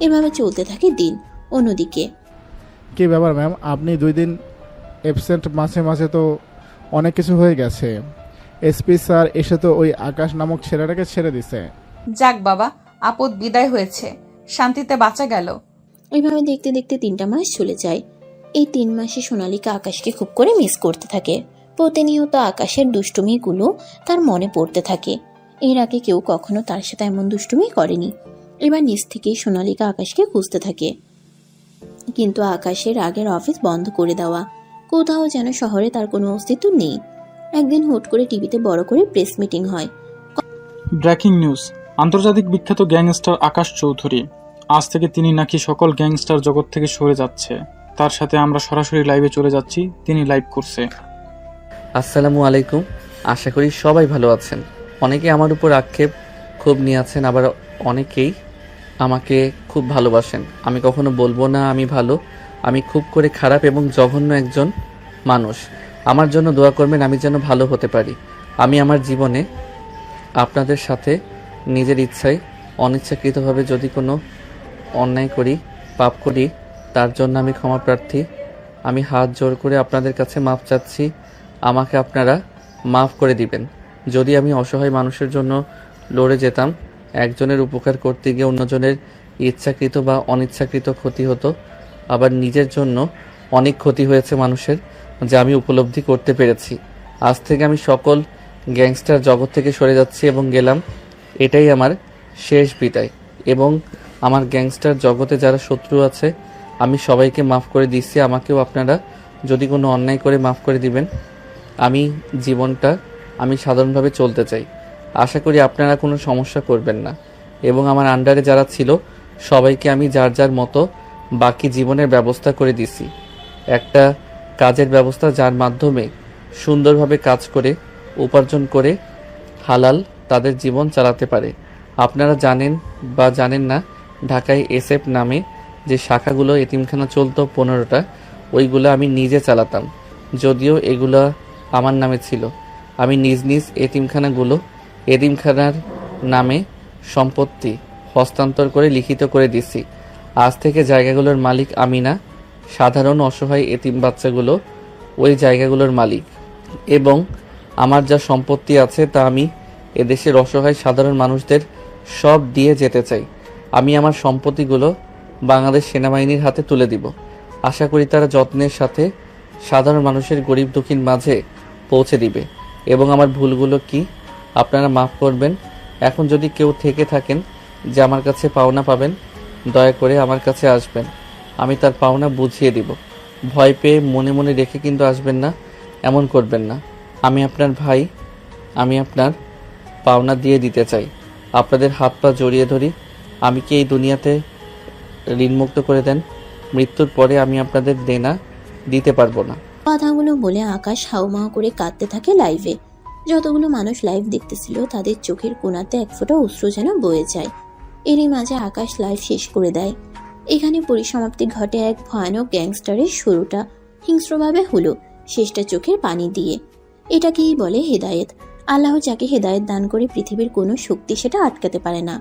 এভাবে চলতে থাকে দিন। অন্যদিকে, কি ব্যাপার ম্যাম, আপনি 2 দিন অ্যাবসেন্ট, মাঝে মাঝে তো অনেক কিছু হয়ে গেছে। এসপি স্যার এসে তো ওই আকাশ নামক ছেলেটাকে ছেড়ে দিছে। যাক বাবা, আপদ বিদায় হয়েছে, শান্তিতে বাঁচা গেল। এইভাবে দেখতে দেখতে 3টা মাস চলে যায়। এই 3 মাসে সোনালিকা আকাশকে খুব করে মিস করতে থাকে। প্রতিনিয়ত আকাশের দুষ্টুমিগুলো তার মনে পড়তে থাকে। এর আগে কেউ কখনো তার সাথে এমন দুষ্টুমি করেনি। এবার নিজ থেকেই সোনালিকা আকাশকে খুঁজতে থাকে, কিন্তু আকাশের আগের অফিস বন্ধ করে দেওয়া। কোথাও যেন শহরে তার কোনো অস্তিত্ব নেই। একদিন হুট করে টিভিতে বড় করে প্রেস মিটিং হয়। ব্রেকিং নিউজ, আন্তর্জাতিক বিখ্যাত গ্যাংস্টার আকাশ চৌধুরী, আজ থেকে তিনি নাকি সকল গ্যাংস্টার জগৎ থেকে সরে যাচ্ছে। তার সাথে আমরা সরাসরি লাইভে চলে যাচ্ছি, তিনি লাইভ করছে। আসসালামু আলাইকুম, আশা করি সবাই ভালো আছেন। অনেকে আমার উপর আক্ষেপ খুব নিয়ে আছেন, আবার অনেকেই আমাকে খুব ভালোবাসেন। আমি কখনো বলবো না আমি ভালো, আমি খুব করে খারাপ এবং জঘন্য একজন মানুষ। আমার জন্য দোয়া করবেন, আমি যেন ভালো হতে পারি। আমি আমার জীবনে আপনাদের সাথে নিজের ইচ্ছায় অনিচ্ছাকৃতভাবে যদি কোনো অন্যায় করি, পাপ করি, তার জন্য আমি ক্ষমা প্রার্থী। আমি হাত জোর করে আপনাদের কাছে মাফ চাচ্ছি, আমাকে আপনারা মাফ করে দিবেন। যদি আমি অসহায় মানুষের জন্য লড়ে যেতাম, একজনের উপকার করতে গিয়ে অন্যজনের ইচ্ছাকৃত বা অনিচ্ছাকৃত ক্ষতি হতো, আবার নিজের জন্য অনেক ক্ষতি হয়েছে মানুষের, যা আমি উপলব্ধি করতে পেরেছি। আজ থেকে আমি সকল গ্যাংস্টার জগৎ থেকে সরে যাচ্ছি এবং গেলাম। এটাই আমার শেষ বিদায়। এবং আমার গ্যাংস্টার জগতে যারা শত্রু আছে আমি সবাইকে মাফ করে দিচ্ছি। আমাকেও আপনারা যদি কোনো অন্যায় করে মাফ করে দিবেন। আমি জীবনটা আমি সাধারণভাবে চলতে চাই। আশা করি আপনারা কোনো সমস্যা করবেন না। এবং আমার আন্ডারে যারা ছিল সবাইকে আমি যার যার মতো বাকি জীবনের ব্যবস্থা করে দিছি। একটা কাজের ব্যবস্থা যার মাধ্যমে সুন্দরভাবে কাজ করে উপার্জন করে হালাল তাদের জীবন চালাতে পারে। আপনারা জানেন বা জানেন না, ঢাকায় এসএফ নামে যে শাখাগুলো এতিমখানা চলতো 15টা, ওইগুলো আমি নিজে চালাতাম। যদিও এগুলো আমার নামে ছিল, আমি নিজ নিজ এতিমখানার নামে সম্পত্তি হস্তান্তর করে লিখিত করে দিছি। আজ থেকে জায়গাগুলোর মালিক আমি না, সাধারণ অসহায় এতিম বাচ্চাগুলো ওই জায়গাগুলোর মালিক। এবং আমার যা সম্পত্তি আছে তা আমি এদেশের অসহায় সাধারণ মানুষদের সব দিয়ে যেতে চাই। আমি আমার সম্পত্তিগুলো বাংলাদেশ সেনাবাহিনীর হাতে তুলে দিব। আশা করি তারা যত্নের সাথে সাধারণ মানুষের গরিব দুঃখীর মাঝে পৌঁছে দিবে। এবং আমার ভুলগুলো কি আপনারা মাফ করবেন। এখন যদি কেউ থেকে থাকেন যে আমার কাছে পাওনা পাবেন, দয়া করে আমার কাছে আসবেন, আমি তার পাওনা বুঝিয়ে দিব। ভয় পেয়ে মনে মনে রেখে কিন্তু আসবেন না, এমন করবেন না। আমি আপনার ভাই, আমি আপনার পাওনা দিয়ে দিতে চাই। আপনাদের হাত পা জড়িয়ে ধরি, আমি কি এই দুনিয়াতে ঋণমুক্ত করে দেন। মৃত্যুর পরে আমি আপনাদের দেনা দিতে পারবো না। কথাগুলো বলে আকাশ হাউমাউ করে কাঁদতে থাকে লাইভে। যতগুলো মানুষ লাইভ দেখতেছিল তাদের চোখের কোণাতে এক ফোঁটা অশ্রু যেন বয়ে যায়। এরই মাঝে আকাশ লাইভ শেষ করে দেয়। এখানে পরিসমাপ্তি ঘটে এক ভয়ানক গ্যাংস্টারের শুরুটা হিংস্রভাবে হলো, শেষটা চোখের পানি দিয়ে। এটাকেই বলে হেদায়েত। আল্লাহ যাকে হেদায়েত দান করে পৃথিবীর কোনো শক্তি সেটা আটকাতে পারে না।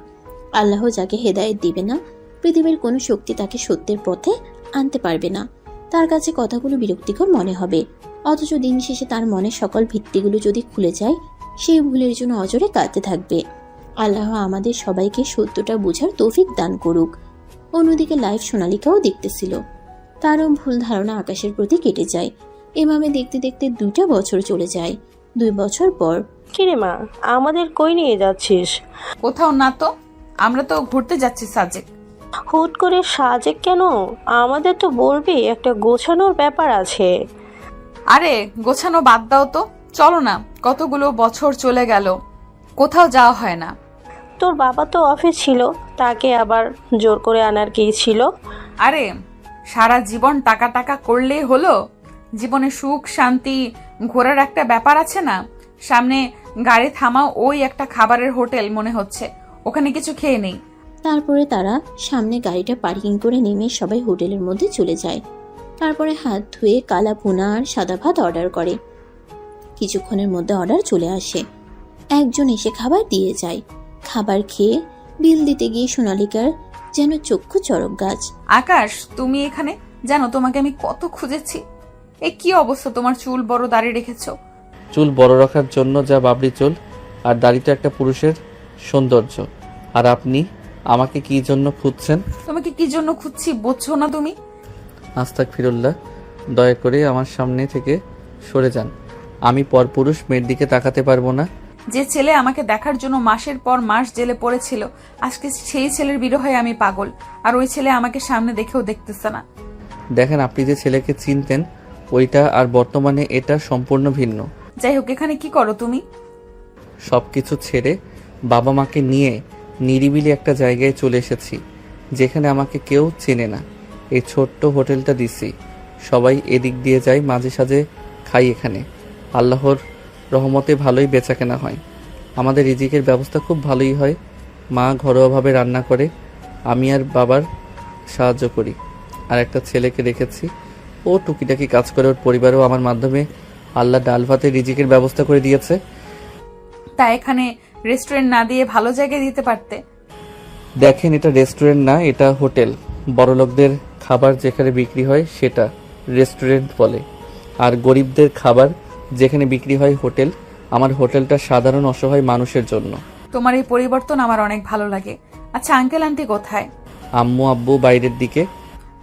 আল্লাহ যাকে হেদায়েত দিবে না, পৃথিবীর কোনো শক্তি তাকে সত্যের পথে আনতে পারবে না। তার কাছে কথাগুলো বিরক্তিকর মনে হবে, অথচ দিন শেষে তার মনে সকল ভিত্তিগুলো যদি খুলে যায়, সেই ভুলের জন্য অজরে কাঁদতে থাকবে। আল্লাহ আমাদের সবাইকে সত্যটা বোঝার তৌফিক দান করুক। অন্যদিকে লাইভ সোনালিকাও দেখতেছিল, তারও ভুল ধারণা আকাশের প্রতি কেটে যায়। এভাবে দেখতে দেখতে 2টা বছর চলে যায়। 2 বছর পর, কিরে মা, আমাদের কই নিয়ে যাচ্ছিস? কোথাও না তো, আমরা তো ঘুরতে যাচ্ছি সাজেক। হুট করে সাজেক কেন? আমাদের তো বলবি, একটা গোছানোর ব্যাপার আছে। আরে গোছানো বাদ দাও তো, চলো না। কতগুলো বছর চলে গেল, কোথাও যাওয়া হয় না। তোর বাবা তো অফিস ছিল, তাকে আবার জোর করে আনার কি ছিল? আরে সারা জীবন টাকা টাকা করলেই হলো? জীবনে সুখ শান্তি ঘোরার একটা ব্যাপার আছে না? সামনে গাড়ি থামাও, ওই একটা খাবারের হোটেল মনে হচ্ছে, ওখানে কিছু খেয়ে নেই। তারপরে তারা সামনে গাড়িটা পার্কিং করে নেমে সবাই হোটেলের মধ্যে চলে যায়। তারপরে হাত ধুয়ে কালা ভুনা আর সাদা ভাত অর্ডার করে। কিছুক্ষণের মধ্যে অর্ডার চলে আসে। একজন এসে খাবার দিয়ে যায়। খাবার খেয়ে বিল দিতে গিয়ে সোনালিকার যেন চক্ষু চড়ক গাছ। আকাশ, তুমি এখানে? জানো তোমাকে আমি কত খুঁজেছি। এ কি অবস্থা, তোমার চুল বড়, দাড়ি রেখেছো? চুল বড় রাখার জন্য যা বাবরি চুল, আর দাড়ি তো একটা পুরুষের সৌন্দর্য। আর আপনি আমাকে কি জন্য খুঁজছেন? তোমাকে কি জন্য খুঁজছি বুঝছো না তুমি? আস্তাগফিরুল্লাহ, দয়া করে আমার সামনে থেকে সরে যান। আমি পরপুরুষ মেয়ের দিকে তাকাতে পারবো না। যে ছেলে আমাকে দেখার জন্য মাসের পর মাস জেলে পড়েছিল, আজকে সেই ছেলের বিরহে আমি পাগল। আর ওই ছেলে আমাকে সামনে দেখেও দেখতেছে না। দেখেন, আপনি যে ছেলেকে চিনতেন ওইটা আর বর্তমানে এটা সম্পূর্ণ ভিন্ন। যাই হোক, এখানে কি করো তুমি? সবকিছু ছেড়ে বাবা মাকে নিয়ে নিরিবিলি একটা জায়গায় চলে এসেছি, যেখানে আমাকে কেউ চেনে না। এই ছোট্ট হোটেলটা দিছি, সবাই এদিক দিয়ে যায়, মাঝে সাঝে খাই এখানে। আল্লাহর রহমতে ভালোই বেচাকেনা হয়। আমাদের রিজিকের ব্যবস্থা খুব ভালোই হয়। মা ঘরোয়াভাবে রান্না করে, আমি আর বাবার সাহায্য করি। আর একটা ছেলেকে রেখেছি, ও টুকিটাকি কাজ করে। ওর পরিবারও আমার মাধ্যমে আল্লাহ ডাল ভাতে রিজিকের ব্যবস্থা করে দিয়েছে। তা এখানে রেস্টুরেন্ট না দিয়ে ভালো জায়গায় দিতে পারতে। দেখেন, এটা রেস্টুরেন্ট না, এটা হোটেল। বড়লোকদের খাবার যেখানে বিক্রি হয় সেটা রেস্টুরেন্ট বলে, আর গরিবদের খাবার যেখানে বিক্রি হয় হোটেল। আমার হোটেলটা সাধারণ অসহায় মানুষের জন্য। তোমার এই পরিবর্তন আমার অনেক ভালো লাগে। আচ্ছা, আঙ্কেল আন্টি কোথায়? আম্মু আব্বু বাইরের দিকে।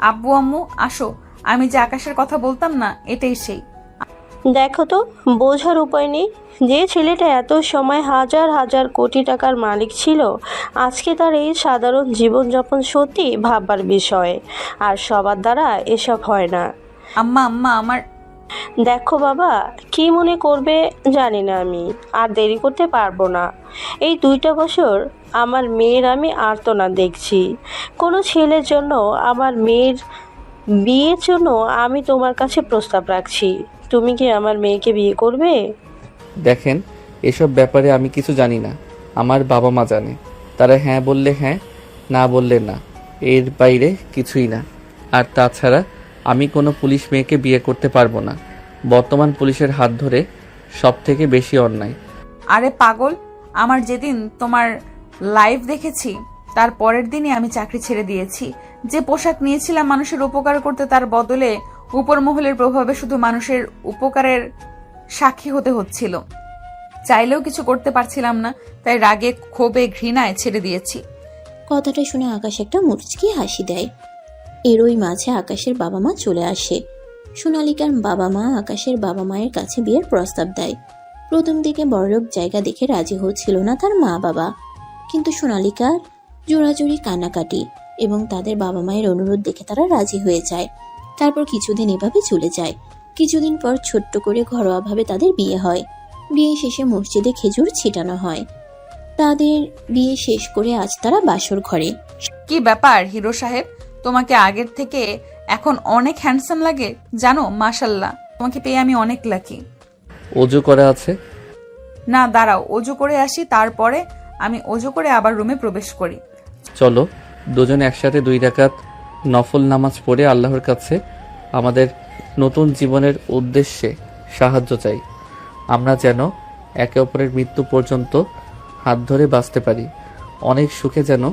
আব্বু আম্মু আসো, আমি যে আকাশের কথা বলতাম না, এটাই সেই। দেখো তো, বোঝার উপায় নেই, যে ছেলেটা এত সময় হাজার হাজার কোটি টাকার মালিক ছিল, আজকে তার এই সাধারণ জীবনযাপন সত্যি ভাববার বিষয়। আর সবার দ্বারা এসব হয় না। আম্মা আম্মা আমার। দেখো বাবা, কি মনে করবে জানি না, আমি আর দেরি করতে পারবো না। এই 2টা বছর আমার মেয়ের আমি আর্তনাদ দেখছি। কোনো ছেলের জন্য, আমার মেয়ের বিয়ের জন্য আমি তোমার কাছে প্রস্তাব রাখছি। তুমি কি আমার মেয়েকে বিয়ে করবে? দেখেন, এসব ব্যাপারে আমি কিছু জানি না, আমার বাবা মা জানে। তারা হ্যাঁ বললে হ্যাঁ, না বললে না, এর বাইরে কিছুই না। আর তাছাড়া আমি কোনো পুলিশ মেয়েকে বিয়ে করতে পারবো না। বর্তমান পুলিশের হাত ধরে সব থেকে বেশি অন্যায়। আরে পাগল, আমার যেদিন তোমার লাইভ দেখেছি তার পরের দিনই আমি চাকরি ছেড়ে দিয়েছি। যে পোশাক নিয়েছিলাম মানুষের উপকার করতে, তার বদলে উপর মহলের প্রভাবে শুধু মানুষের উপকারের সাক্ষী হতে হচ্ছিল। চাইলেও কিছু করতে পারছিলাম না, তাই রাগে ক্ষোভে ঘৃণায় ছেড়ে দিয়েছি। কথাটা শুনে আকাশ একটা মুচকি হাসি দেয়। এরই মাঝে আকাশের বাবা মা চলে আসে। সোনালিকার বাবা মা আকাশের বাবা মায়ের কাছে বিয়ের প্রস্তাব দেয়। প্রথম দিকে বড়লোক জায়গা দেখে রাজি হচ্ছিল না তার মা বাবা, কিন্তু সোনালিকার জোড়াজোড়ি কান্নাকাটি এবং তাদের বাবা মায়ের অনুরোধ দেখে তারা রাজি হয়ে যায়। তারপর কিছুদিন এভাবে চলে যায়। কিছুদিন পর ছোট্ট করে ঘরোয়াভাবে তাদের বিয়ে হয়। বিয়ে শেষে মসজিদে খেজুর ছিটানো হয়। তাদের বিয়ে শেষ করে আজ তারা বাসর ঘরে। কি ব্যাপার হিরো সাহেব, তোমাকে আগের থেকে এখন অনেক হ্যান্ডসাম লাগে জানো। মাশাল্লাহ, তোমাকে পেয়ে আমি অনেক লাকি। অজু করা আছে? না, দাঁড়াও, অজু করে আসি, তারপরে আমি অজু করে আবার রুমে প্রবেশ করি। চলো দুজনে একসাথে 2 রাকাত নফল নামাজ পড়ে আল্লাহর কাছে আমাদের নতুন জীবনের উদ্দেশ্যে সাহায্য চাই। আমরা যেন একে অপরের মৃত্যু পর্যন্ত হাত ধরে বাঁচতে পারি। অনেক সুখে যেন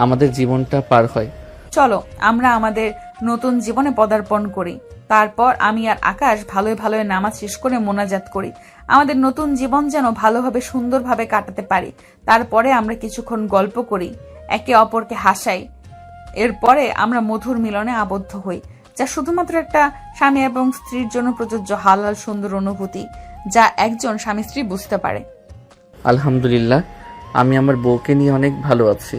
আমাদের জীবনটা পার হয়। চলো আমরা আমাদের নতুন জীবনে পদার্পণ করি। তারপর আমি আর আকাশ ভালোই ভালোই নামাজ শেষ করে মোনাজাত করি। আমাদের নতুন জীবন যেন ভালোভাবে সুন্দরভাবে কাটাতে পারি। তারপরে আমরা কিছুক্ষণ গল্প করি, একে অপরকে হাসাই। এরপরে আমরা মধুর মিলনে আবদ্ধ হই, যা শুধুমাত্র একটা স্বামী এবং স্ত্রীর জন্য প্রযোজ্য হালাল সুন্দর অনুভূতি, যা একজন স্বামী স্ত্রী বুঝতে পারে। আলহামদুলিল্লাহ, আমি আমার বউকে নিয়ে অনেক ভালো আছি।